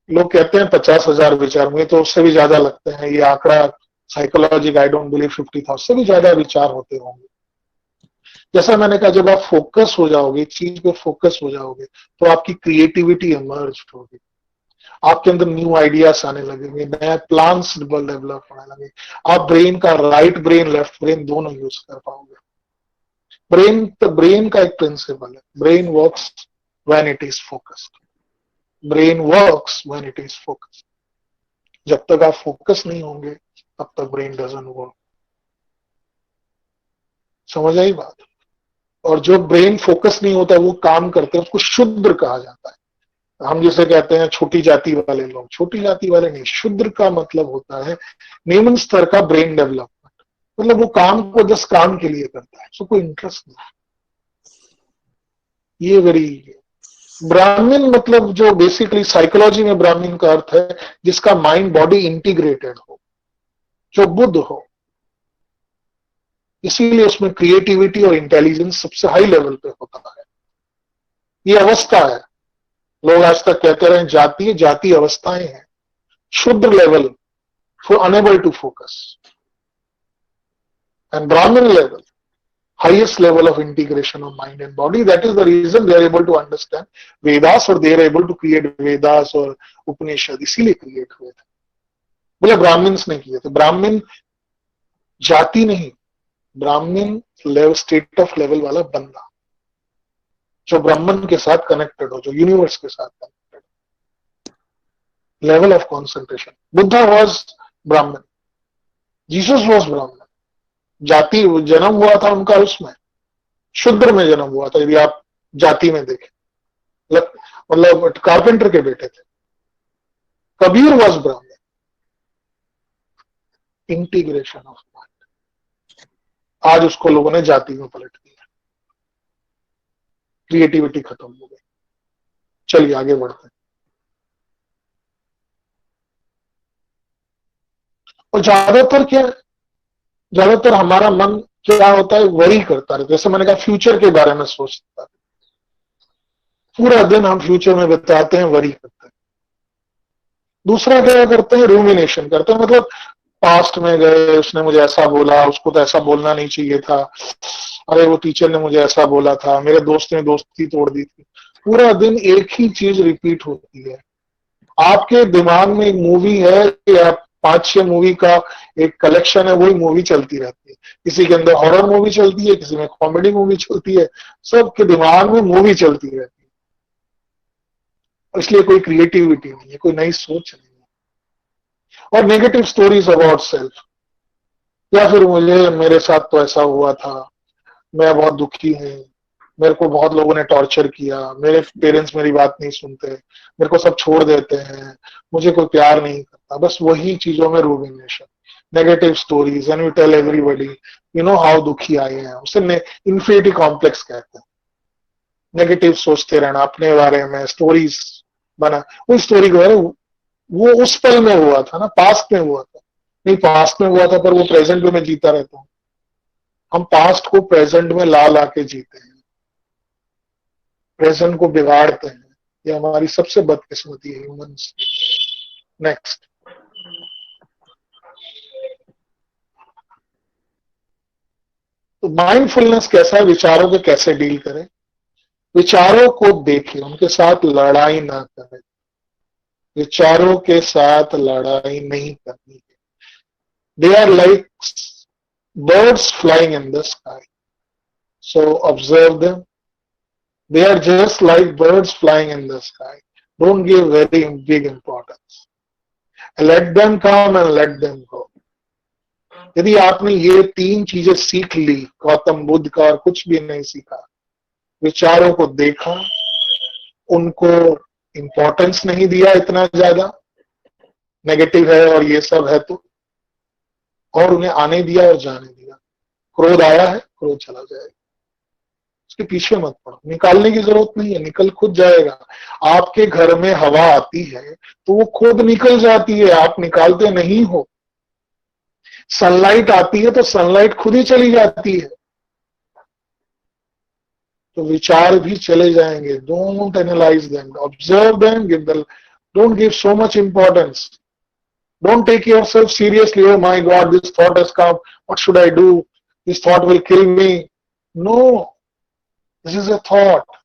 Speaker 1: लोग कहते हैं 50,000 विचार, मुझे तो उससे भी ज्यादा लगते हैं। ये आंकड़ा साइकोलॉजिक, आई डोंट बिलीव 50,000 से भी ज्यादा विचार होते होंगे। जैसा मैंने कहा, जब आप फोकस हो जाओगे, चीज पे फोकस हो जाओगे, तो आपकी क्रिएटिविटी इमर्ज होगी, आपके अंदर न्यू आइडियाज आने लगेंगे, नया प्लान्स डेवलप होने लगेंगे। आप ब्रेन का राइट ब्रेन, लेफ्ट ब्रेन दोनों यूज कर पाओगे। ब्रेन का एक प्रिंसिपल है, brain works when it is focused, brain works when it is focused. जब तक आप फोकस नहीं होंगे तब तक ब्रेन डजंट वर्क। समझ आई बात? और जो ब्रेन फोकस नहीं होता वो काम करते हैं, उसको शूद्र कहा जाता है। हम जिसे कहते हैं छोटी जाति वाले लोग, छोटी जाति वाले नहीं, शूद्र का मतलब होता है निम्न स्तर का ब्रेन डेवलपमेंट। मतलब वो काम को जस्ट काम के लिए करता है, उसको कोई इंटरेस्ट नहीं। ये वेरी, ब्राह्मण मतलब जो बेसिकली साइकोलॉजी में ब्राह्मण का अर्थ है जिसका माइंड बॉडी इंटीग्रेटेड हो, जो बुद्ध हो। इसीलिए उसमें क्रिएटिविटी और इंटेलिजेंस सबसे हाई लेवल पे होता है। ये अवस्था है। लोग आज तक कहते रहे जाति, जाति अवस्थाएं हैं। शुद्ध level for unable to focus, and Brahmin level highest level of integration of mind and body. That is the reason they are able to understand Vedas, or they are able to create Vedas और उपनिषद इसीलिए create हुए थे। बोले Brahmins ने किए थे। ब्राह्मण जाति नहीं, ब्राह्मण लेवल, स्टेट ऑफ लेवल वाला बंदा जो ब्राह्मण के साथ कनेक्टेड हो, जो यूनिवर्स के साथ connected, level of concentration. Buddha was ब्राह्मण, जीसस वॉज ब्राह्मण। जाति जन्म हुआ था उनका उसमें, शूद्र में जन्म हुआ था, यदि आप जाति में देखें। मतलब कारपेंटर के बेटे थे। कबीर वॉज ब्राह्मण। इंटीग्रेशन ऑफ माइंड, आज उसको लोगों ने जाति में पलट दिया, क्रिएटिविटी खत्म हो गई। चलिए आगे बढ़ते हैं। और ज्यादातर क्या है, ज्यादातर हमारा मन क्या होता है, वही करता है। जैसे मैंने कहा, फ्यूचर के बारे में सोचता है, पूरा दिन हम फ्यूचर में बिताते हैं, वरी करते हैं। दूसरा क्या करते हैं, रूमिनेशन करते हैं, मतलब पास्ट में गए, उसने मुझे ऐसा बोला, उसको तो ऐसा बोलना नहीं चाहिए था, अरे वो टीचर ने मुझे ऐसा बोला था, मेरे दोस्त ने दोस्ती तोड़ दी थी। पूरा दिन एक ही चीज रिपीट होती है। आपके दिमाग में एक मूवी है कि आप 5-6 मूवी का एक कलेक्शन है, वही मूवी चलती रहती है। किसी के अंदर हॉरर मूवी चलती है, किसी में कॉमेडी मूवी चलती है, सबके दिमाग में मूवी चलती रहती है। इसलिए कोई क्रिएटिविटी नहीं है, कोई नई सोच नहीं है। और नेगेटिव स्टोरीज अबाउट सेल्फ, या फिर मुझे, मेरे साथ तो ऐसा हुआ था, मैं बहुत दुखी हूँ, मेरे को बहुत लोगों ने टॉर्चर किया, मेरे पेरेंट्स मेरी बात नहीं सुनते, मेरे को सब छोड़ देते हैं, मुझे कोई प्यार नहीं करता। बस वही चीजों में rumination, negative stories, and we tell everybody you know how दुखी आए हैं। उसे इन्फिनिटी कॉम्प्लेक्स कहते हैं। नेगेटिव सोचते रहना अपने बारे में, स्टोरीज बना। उस स्टोरी को है, वो उस पल में हुआ था ना, पास्ट में हुआ था, नहीं पास्ट में हुआ था पर वो प्रेजेंट में मैं जीता रहता हूँ। हम पास्ट को प्रेजेंट में ला ला के जीते हैं, प्रेजेंट को बिगाड़ते हैं। ये हमारी सबसे बदकिस्मती है ह्यूमंस। नेक्स्ट। तो माइंडफुलनेस कैसा है, विचारों के कैसे डील करें। विचारों को देखें, उनके साथ लड़ाई ना करें। विचारों के साथ लड़ाई नहीं करनी है। They are like birds flying in the sky. So observe them. They are just like birds flying in the sky. Don't give very big importance. Let them come and let them go. यदि आपने ये 3 चीजें सीख ली गौतम बुद्ध का, और कुछ भी नहीं सीखा, विचारों को देखा, उनको इंपॉर्टेंस नहीं दिया इतना ज्यादा, नेगेटिव है और ये सब है तो, और उन्हें आने दिया और जाने दिया। क्रोध आया है, क्रोध चला जाएगा, उसके पीछे मत पड़ो, निकालने की जरूरत नहीं है, निकल खुद जाएगा। आपके घर में हवा आती है तो वो खुद निकल जाती है, आप निकालते नहीं हो। सनलाइट आती है तो सनलाइट खुद ही चली जाती है। तो विचार भी चले जाएंगे। Don't analyse them, observe them, give the, don't give so much importance. Don't take yourself seriously. Oh my God, this thought has come. What should I do? This thought will kill me. No, this is a thought.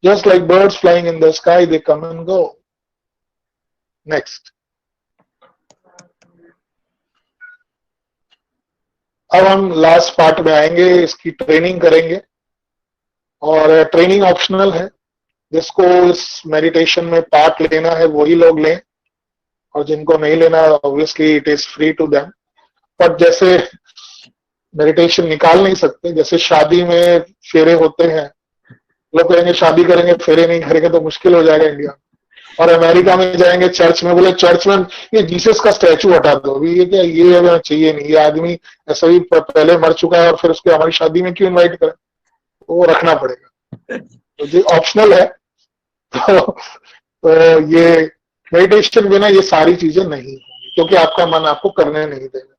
Speaker 1: Just like birds flying in the sky, they come and go. Next. अब हम last part में आएंगे, इसकी training करेंगे। और training optional है, जिसको इस मेडिटेशन में पार्ट लेना है वही लोग लें, और जिनको नहीं लेना, obviously it is free to them. But जैसे मेडिटेशन निकाल नहीं सकते, जैसे शादी में फेरे होते हैं, लोग कहेंगे शादी करेंगे फेरे नहीं करेंगे तो मुश्किल हो जाएगा इंडिया। और अमेरिका में जाएंगे चर्च में, बोले चर्च में ये जीसस का स्टैचू हटा दो, अभी ये क्या, ये हमें चाहिए नहीं, ये आदमी ऐसा ही पहले मर चुका है और फिर उसके हमारी शादी में क्यों इन्वाइट करें, वो रखना पड़ेगा। तो ये ऑप्शनल है। तो ये मेडिटेशन बिना ये सारी चीजें नहीं होंगी, क्योंकि आपका मन आपको करने नहीं देगा।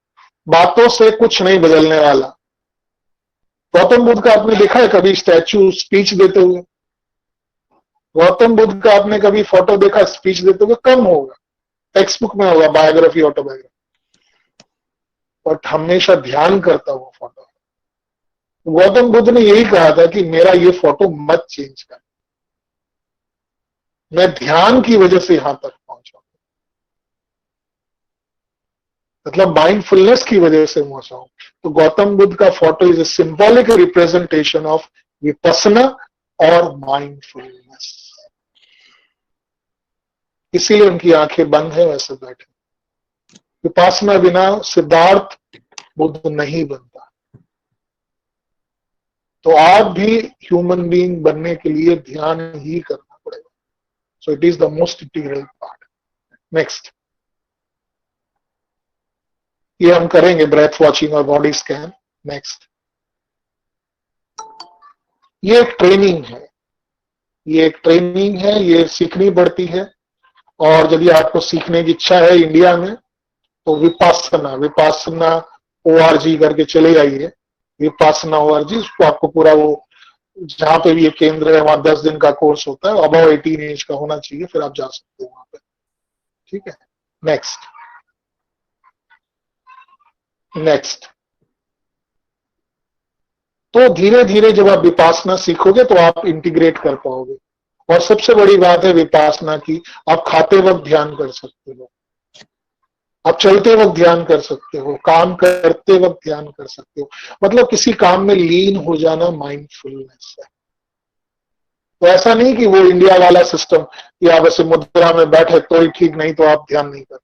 Speaker 1: बातों से कुछ नहीं बदलने वाला। गौतम बुद्ध का आपने देखा है कभी स्टैचू स्पीच देते हुए? गौतम बुद्ध का आपने कभी फोटो देखा स्पीच देते हुए? कम होगा, टेक्स्ट बुक में होगा, बायोग्राफी, ऑटोबायोग्राफी, बट हमेशा ध्यान करता हुआ फोटो। गौतम बुद्ध ने यही कहा था कि मेरा ये फोटो मत चेंज कर, मैं ध्यान की वजह से यहां तक पहुंचा, मतलब माइंडफुलनेस की वजह से पहुंचा हूं। तो गौतम बुद्ध का photo is a symbolic representation of Vipassana और माइंडफुलनेस। इसीलिए उनकी आंखें बंद है, वैसे बैठे। विपस्सना बिना सिद्धार्थ बुद्ध नहीं बनता। तो आप भी ह्यूमन बीइंग बनने के लिए ध्यान ही करना पड़ेगा। So it is the most integral part. Next, ये हम करेंगे ब्रेथ वॉचिंग और बॉडी स्कैन। नेक्स्ट, ये एक ट्रेनिंग है, ये एक ट्रेनिंग है, ये सीखनी पड़ती है। और यदि आपको सीखने की इच्छा है इंडिया में, तो विपासना, विपासना ORG करके चले जाइए, विपासना ORG, उसको आपको पूरा वो जहां पे भी ये केंद्र है वहां 10 दिन का कोर्स होता है, अबव 18 एज का होना चाहिए, फिर आप जा सकते हो वहां पे। ठीक है, नेक्स्ट नेक्स्ट। तो धीरे धीरे जब आप विपासना सीखोगे तो आप इंटीग्रेट कर पाओगे। और सबसे बड़ी बात है विपासना की, आप खाते वक्त ध्यान कर सकते हो, आप चलते वक्त ध्यान कर सकते हो, काम करते वक्त ध्यान कर सकते हो, मतलब किसी काम में लीन हो जाना माइंडफुलनेस है। तो ऐसा नहीं कि वो इंडिया वाला सिस्टम कि आप ऐसे मुद्रा में बैठे तो ही ठीक, नहीं तो आप ध्यान नहीं कर,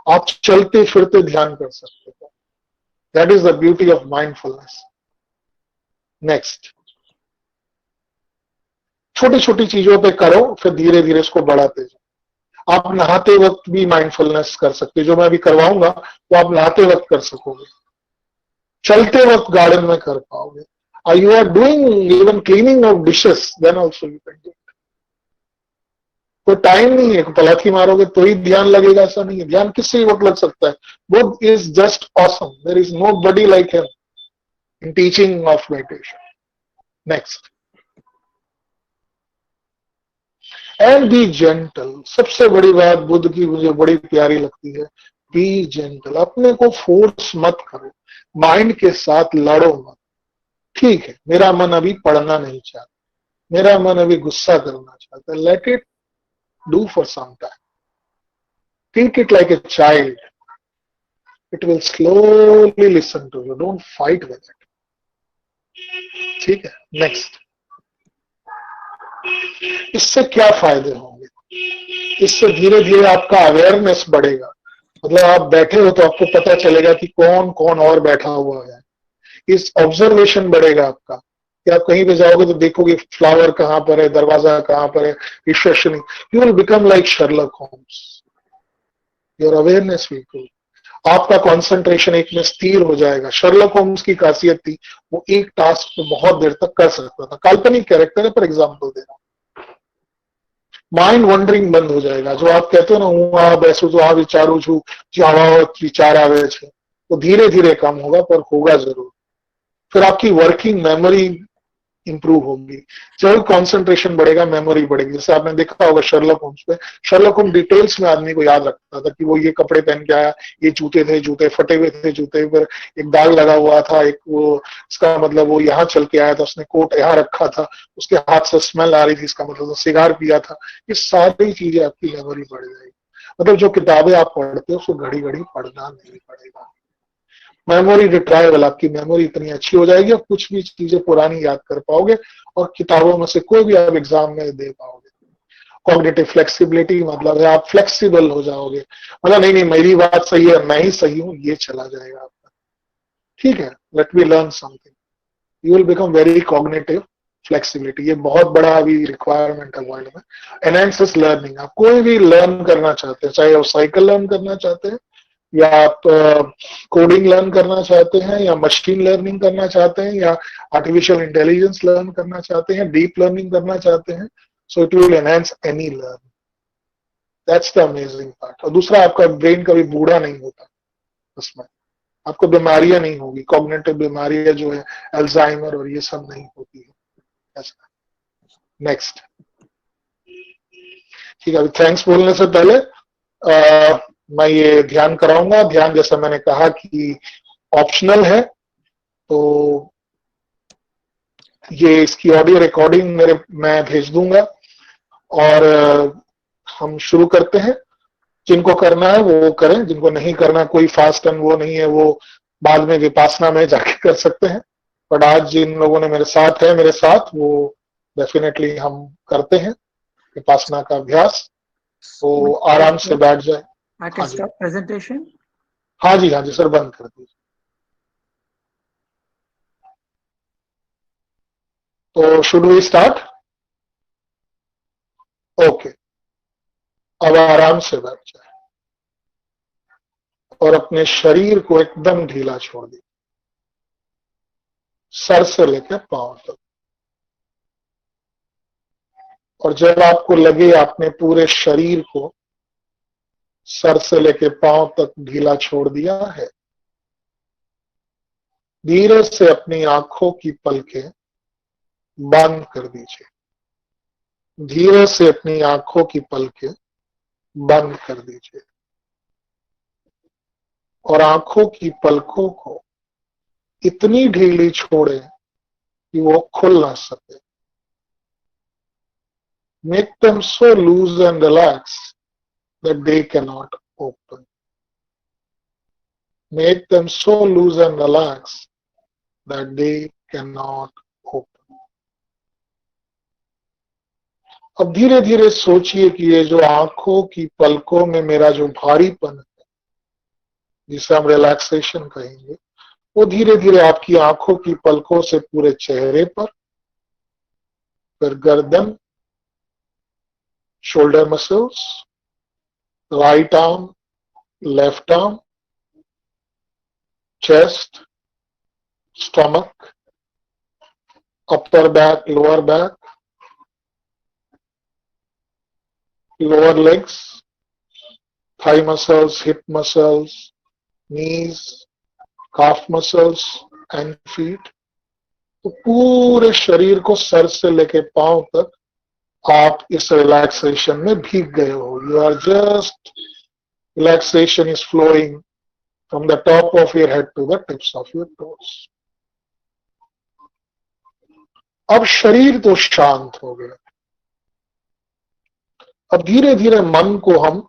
Speaker 1: आप चलते फिरते ध्यान कर सकते हो। That is the beauty of mindfulness. Next, छोटी छोटी चीजों पे करो, फिर धीरे धीरे इसको बढ़ाते जाओ। आप नहाते वक्त भी माइंडफुलनेस कर सकते हो, जो मैं अभी करवाऊंगा वो आप नहाते वक्त कर सकोगे, चलते वक्त गार्डन में कर पाओगे। You are doing even cleaning of dishes, then also you can do. कोई टाइम नहीं है, पलाथी मारोगे तो ही ध्यान लगेगा ऐसा नहीं है, ध्यान किसी वक्त लग सकता है। Buddha is just awesome, there is nobody like him in teaching of meditation. Next, and be gentle. सबसे बड़ी बात बुद्ध की मुझे बड़ी प्यारी लगती है, बी जेंटल। अपने को फोर्स मत करो, माइंड के साथ लड़ो मत। ठीक है, मेरा मन अभी पढ़ना नहीं चाहता, मेरा मन अभी गुस्सा करना चाहता है, let it do for some time, treat it like a child, it will slowly listen to you, don't fight with it। ठीक है, नेक्स्ट। इससे क्या फायदे होंगे? इससे धीरे धीरे आपका अवेयरनेस बढ़ेगा, मतलब आप बैठे हो तो आपको पता चलेगा कि कौन कौन और बैठा हुआ है। इस ऑब्जर्वेशन बढ़ेगा आपका, कि आप कहीं पे जाओगे तो देखोगे फ्लावर कहां पर है, दरवाजा कहां पर है, रिसेप्शनिंग। You will become like Sherlock Holmes, your awareness will grow, आपका कंसंट्रेशन एक में स्थिर हो जाएगा। शर्लक होम्स की खासियत थी, वो एक टास्क को बहुत देर तक कर सकता था। काल्पनिक कैरेक्टर है पर एग्जांपल दे रहा हूं। माइंड वंडरिंग बंद हो जाएगा, जो आप कहते हो ना હું આ બેસું છું, આ વિચારું છું, જે આવા વિચાર આવે છે, तो धीरे धीरे कम होगा पर होगा जरूर। फिर आपकी वर्किंग मेमोरी इंप्रूव होगी, जब कंसंट्रेशन बढ़ेगा मेमोरी बढ़ेगी। जैसे आपने देखा होगा शर्लक होम्स पे, शर्लक होम्स डिटेल्स में आदमी को याद रखता था कि वो ये कपड़े पहन के आया, ये जूते थे, जूते फटे हुए थे, जूते पर एक दाग लगा हुआ था, एक वो इसका मतलब वो यहाँ चल के आया था, उसने कोट यहाँ रखा था, उसके हाथ से स्मेल आ रही थी, इसका मतलब सिगार पिया था। ये सारी चीजें आपकी मेमोरी बढ़ जाएगी। मतलब जो किताबें आप पढ़ते हो उसको घड़ी घड़ी पढ़ना नहीं पड़ेगा। मेमोरी रिट्राइवल, आपकी मेमोरी इतनी अच्छी हो जाएगी, आप कुछ भी चीजें पुरानी याद कर पाओगे और किताबों में से कोई भी आप एग्जाम में दे पाओगे। कॉग्निटिव फ्लेक्सिबिलिटी मतलब है आप फ्लेक्सिबल हो जाओगे, मतलब नहीं नहीं मेरी बात सही है, मैं ही सही हूं, ये चला जाएगा आपका। ठीक है, let me learn something, you will become very cognitive flexibility. ये बहुत बड़ा अभी रिक्वायरमेंट है वर्ल्ड में। एनहांसेस लर्निंग, आप कोई भी लर्न करना चाहते हैं, चाहे आप साइकिल लर्न करना चाहते हैं, या आप कोडिंग लर्न करना चाहते हैं, या मशीन लर्निंग करना चाहते हैं, या आर्टिफिशियल इंटेलिजेंस लर्न करना चाहते हैं, डीप लर्निंग करना चाहते हैं, so it will enhance any learn. That's the amazing part. और दूसरा, आपका ब्रेन कभी बूढ़ा नहीं होता, उसमें आपको बीमारियां नहीं होगी, कॉग्निटिव बीमारियां जो है अल्जाइमर और ये सब नहीं होती है ऐसा। नेक्स्ट, ठीक है, अभी थैंक्स बोलने से पहले मैं ये ध्यान कराऊंगा। ध्यान जैसा मैंने कहा कि ऑप्शनल है, तो ये इसकी ऑडियो रिकॉर्डिंग मैं भेज दूंगा और हम शुरू करते हैं। जिनको करना है वो करें, जिनको नहीं करना, कोई फास्ट एंड वो नहीं है, वो बाद में विपासना में जाके कर सकते हैं। बट आज जिन लोगों ने मेरे साथ है, मेरे साथ, वो डेफिनेटली हम करते हैं विपासना का अभ्यास। तो आराम से बैठ जाए।
Speaker 2: I can stop presentation.
Speaker 1: हाँ जी सर, बंद कर दीजिए। तो शुड वी स्टार्ट? ओके, अब आराम से बैठ जाए और अपने शरीर को एकदम ढीला छोड़ दीजिए, सर से लेकर पांव तक। और जब आपको लगे आपने पूरे शरीर को सर से लेके पांव तक ढीला छोड़ दिया है। धीरे से अपनी आंखों की पलकें बंद कर दीजिए। धीरे से अपनी आंखों की पलकें बंद कर दीजिए और आंखों की पलकों को इतनी ढीली छोड़े कि वो खुल ना सके। Make them so loose and relaxed that they cannot open. Make them so loose and relaxed that they cannot open. अब धीरे धीरे सोचिए कि ये जो आंखों की पलकों में मेरा जो भारीपन है, जिसे हम रिलैक्सेशन कहेंगे, वो धीरे धीरे आपकी आंखों की पलकों से पूरे चेहरे पर, फिर गर्दन, shoulder muscles, right arm, left arm, chest, stomach, upper back, lower legs, thigh muscles, hip muscles, knees, calf muscles and feet। तो पूरे शरीर को सर से लेके पांव तक आप इस रिलैक्सेशन में भीग गए हो। You are just, relaxation is flowing from the top of your head to the tips of your toes. अब शरीर तो शांत हो गया। अब धीरे धीरे मन को हम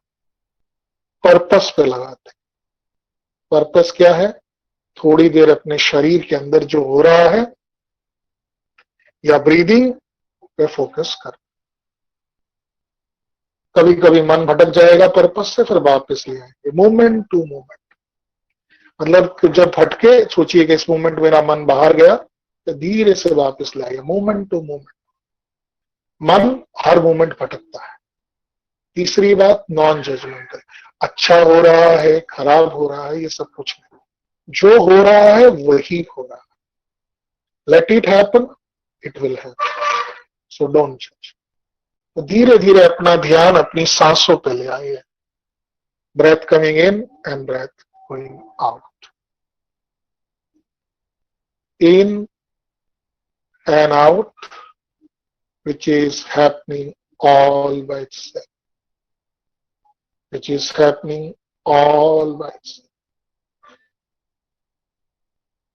Speaker 1: पर्पस पे लगाते हैं। पर्पस क्या है? थोड़ी देर अपने शरीर के अंदर जो हो रहा है या ब्रीदिंग पे फोकस कर। कभी कभी मन भटक जाएगा पर्पस से, फिर वापस ले आएंगे। मूवमेंट टू मूवमेंट, मतलब जब भटके सोचिए कि इस मूवमेंट मेरा मन बाहर गया, तो धीरे से वापस ले आइए। Movement to movement. मन हर मूवमेंट भटकता है। तीसरी बात, नॉन जजमेंटल। अच्छा हो रहा है, खराब हो रहा है, ये सब कुछ नहीं। जो हो रहा है वही हो रहा है। Let it happen, it will happen, so don't जज। तो धीरे धीरे अपना ध्यान अपनी सांसों पे ले आइए। Breath coming in and breath going out. In and out, which is happening all by itself. Which is happening all by itself.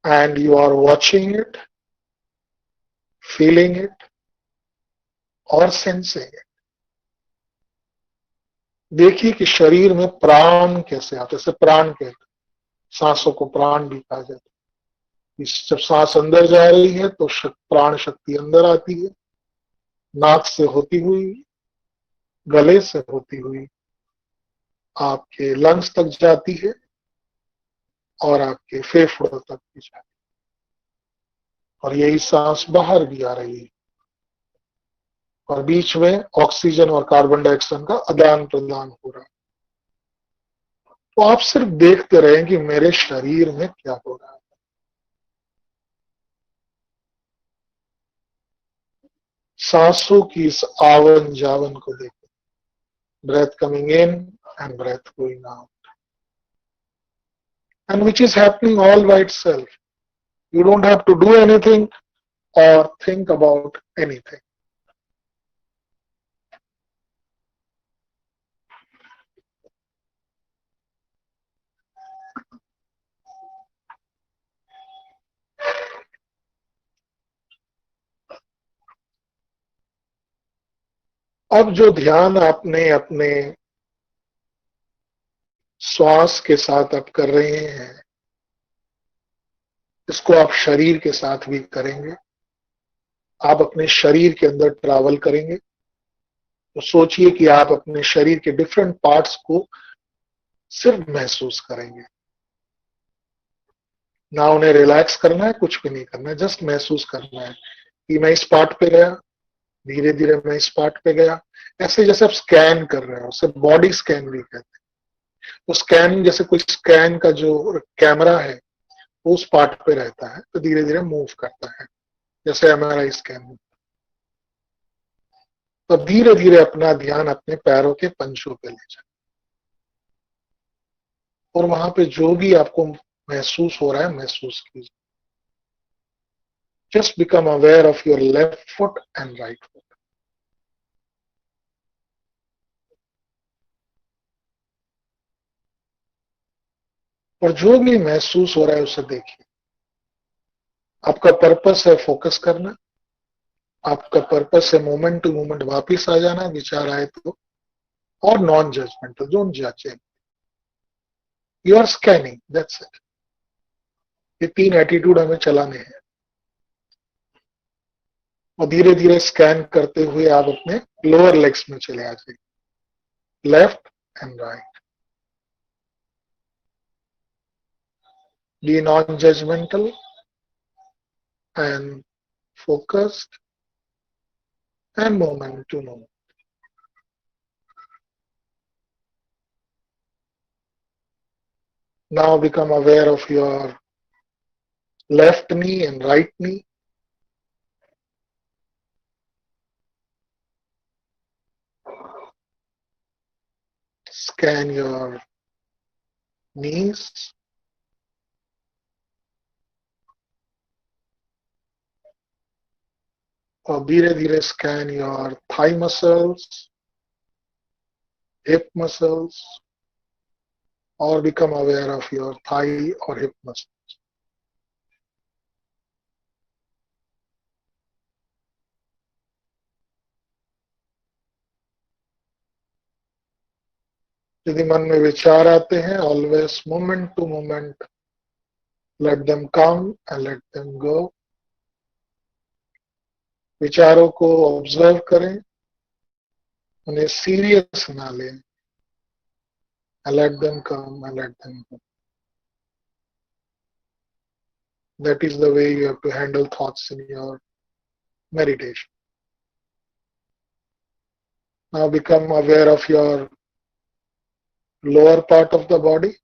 Speaker 1: And you are watching it, feeling it, और सेंसिंग इट। देखिए कि शरीर में प्राण कैसे आते, जैसे प्राण कहते, सांसों को प्राण भी कहा जाता है। जब सांस अंदर जा रही है तो प्राण शक्ति अंदर आती है, नाक से होती हुई, गले से होती हुई आपके लंग्स तक जाती है और आपके फेफड़ों तक भी जाती है, और यही सांस बाहर भी आ रही है, और बीच में ऑक्सीजन और कार्बन डाइऑक्साइड का आदान प्रदान हो रहा है। तो आप सिर्फ देखते रहें कि मेरे शरीर में क्या हो रहा है। सांसों की इस आवन जावन को देखें। Breath coming in and breath going out, and which is happening all by itself. You don't have to do anything और थिंक अबाउट एनीथिंग। अब जो ध्यान आपने अपने श्वास के साथ आप कर रहे हैं, इसको आप शरीर के साथ भी करेंगे। आप अपने शरीर के अंदर ट्रैवल करेंगे। तो सोचिए कि आप अपने शरीर के डिफरेंट पार्ट्स को सिर्फ महसूस करेंगे। ना उन्हें रिलैक्स करना है, कुछ भी नहीं करना है, जस्ट महसूस करना है कि मैं इस पार्ट पे गया, धीरे धीरे मैं इस पार्ट पे गया। ऐसे जैसे आप स्कैन कर रहे हो, उसे बॉडी स्कैन भी कहते हैं। तो स्कैन, जैसे कोई स्कैन का जो कैमरा है वो उस पार्ट पे रहता है, तो धीरे धीरे मूव करता है, जैसे MRI स्कैन। तो धीरे धीरे अपना ध्यान अपने पैरों के पंजों पे ले जाए। और वहां पे जो भी आपको महसूस हो रहा है महसूस कीजिए. Just become aware of your left foot and right foot. और जो भी महसूस हो रहा है उसे देखिए. आपका पर्पस है फोकस करना. आपका पर्पस है मोमेंट टू मोमेंट वापिस आ जाना विचार आए तो. और नॉन जजमेंटल, डोंट जज. You are scanning, that's it. ये 3 एटीट्यूड हमें चलाने हैं. और धीरे धीरे स्कैन करते हुए आप अपने लोअर लेग्स में चले आ जाइए. Left and right. Be non judgmental and focused and moment to moment. Now become aware of your left knee and right knee. Scan your knees. और धीरे धीरे scan your thigh muscles, hip muscles, or become aware of your thigh or hip muscles. यदि मन में विचार आते हैं, always moment to moment, let them come and let them go. विचारों को ऑब्जर्व करें, उन्हें सीरियस ना लें. And let them come and let them go. That is the way you have to handle thoughts in your meditation. Now become aware of your lower part of the body.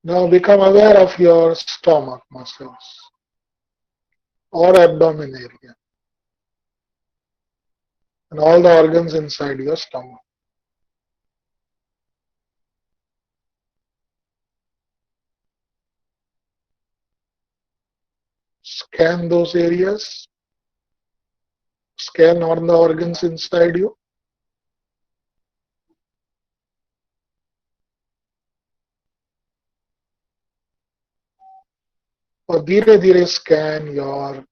Speaker 1: Now become aware of your stomach muscles or abdomen area and all the organs inside your stomach. Scan those areas. Scan all the organs inside you. और धीरे धीरे scan your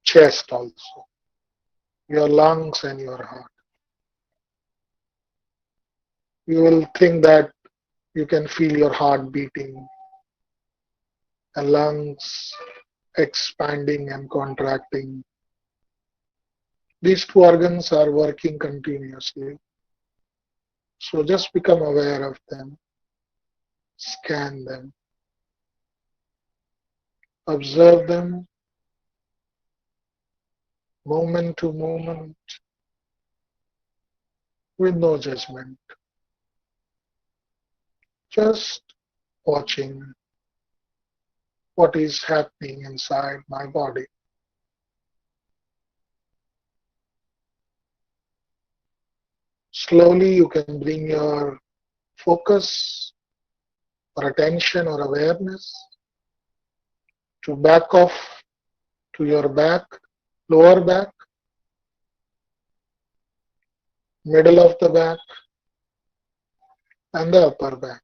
Speaker 1: chest also, your lungs and your heart. You will think that you can feel your heart beating and lungs expanding and contracting. These two organs are working continuously. So just become aware of them, scan them, observe them moment to moment with no judgment. Just watching what is happening inside my body. Slowly you can bring your focus or attention or awareness to back off to your back, lower back, middle of the back, and the upper back.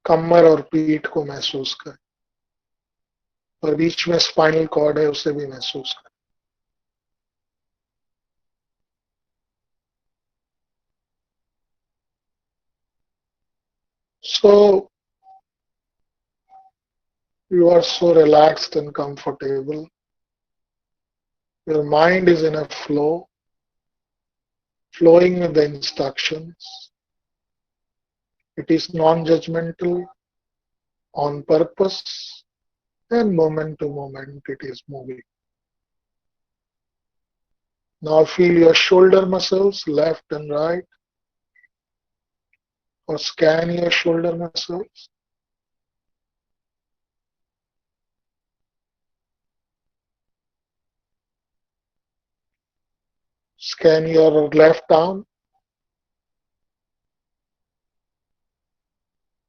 Speaker 1: कमर और पीठ को महसूस करें और बीच में spinal cord है उसे भी महसूस करें. So you are so relaxed and comfortable. Your mind is in a flow, flowing with the instructions. It is non-judgmental, on purpose, and moment to moment it is moving. Now feel your shoulder muscles, left and right. or scan your shoulder muscles. Scan your left arm,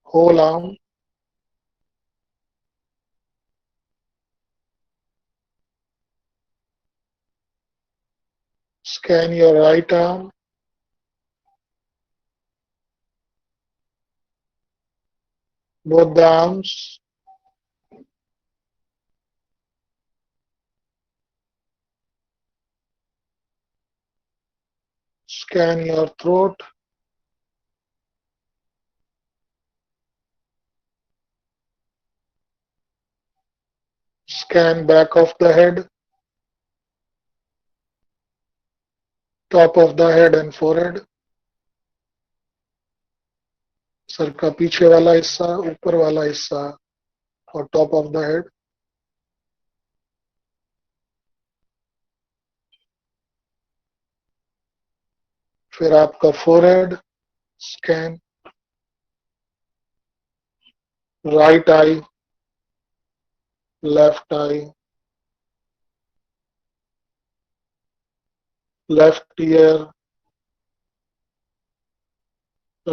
Speaker 1: whole arm. Scan your right arm, both the arms. Scan your throat. Scan back of the head, top of the head and forehead. Sir का पीछे वाला हिस्सा, ऊपर वाला हिस्सा और top of the head. फिर आपका forehead scan, right I, left I, left ear,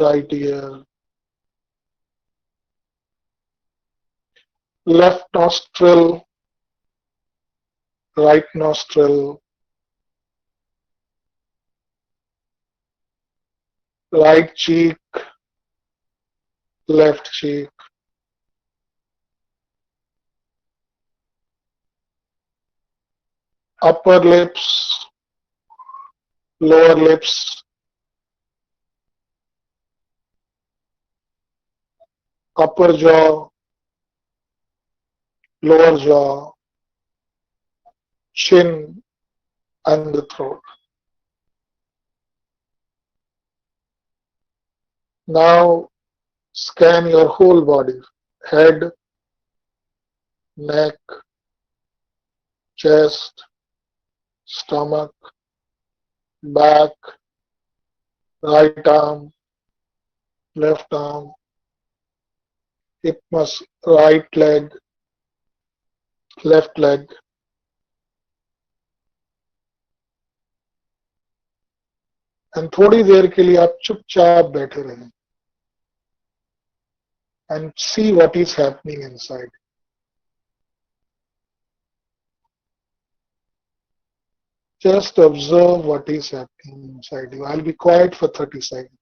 Speaker 1: right year, left nostril, right nostril, right cheek, left cheek, upper lips, lower lips, upper jaw, lower jaw, chin, and the throat. Now scan your whole body, head, neck, chest, stomach, back, right arm, left arm, hip muscle, right leg, left leg. And थोड़ी देर के लिए आप चुपचाप बैठे रहें and see what is happening inside. Just observe what is happening inside you. I'll be quiet for 30 seconds.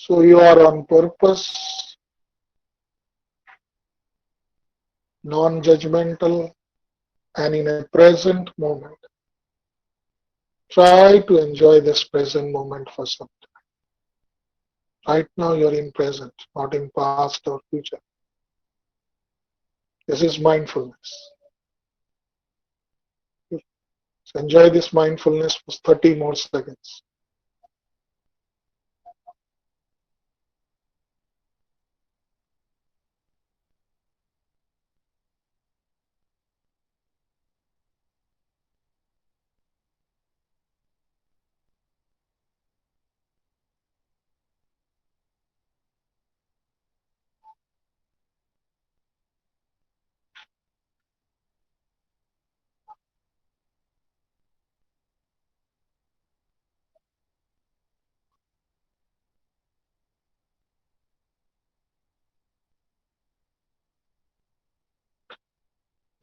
Speaker 1: So you are on purpose, non-judgmental, and in a present moment. Try to enjoy this present moment for some time. Right now you're in present, not in past or future. This is mindfulness. So enjoy this mindfulness for 30 more seconds.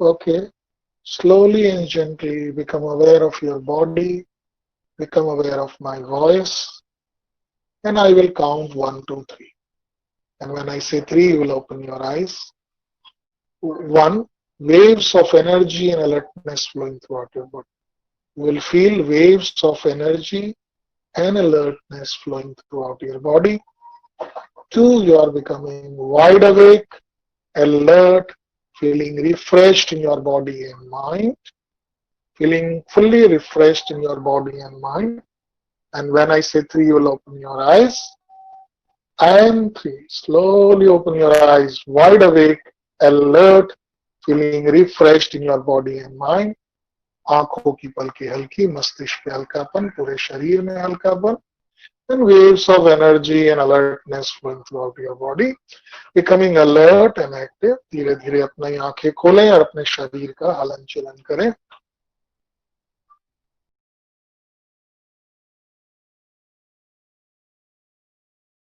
Speaker 1: Okay. Slowly and gently become aware of your body, become aware of my voice, and I will count 1, 2, 3. And when I say 3, you will open your eyes. 1, waves of energy and alertness flowing throughout your body. You will feel waves of energy and alertness flowing throughout your body. 2, you are becoming wide awake, alert, feeling refreshed in your body and mind, feeling fully refreshed in your body and mind. And when I say 3, you will open your eyes. And 3, slowly open your eyes, wide awake, alert, feeling refreshed in your body and mind. आंखों की पलकें हल्की, मस्तिष्क पे हल्कापन, पूरे शरीर में हल्कापन, and waves of energy and alertness flowing throughout your body, becoming alert and active. धीरे धीरे अपनी आंखें खोलें और अपने शरीर का हलन चलन करें.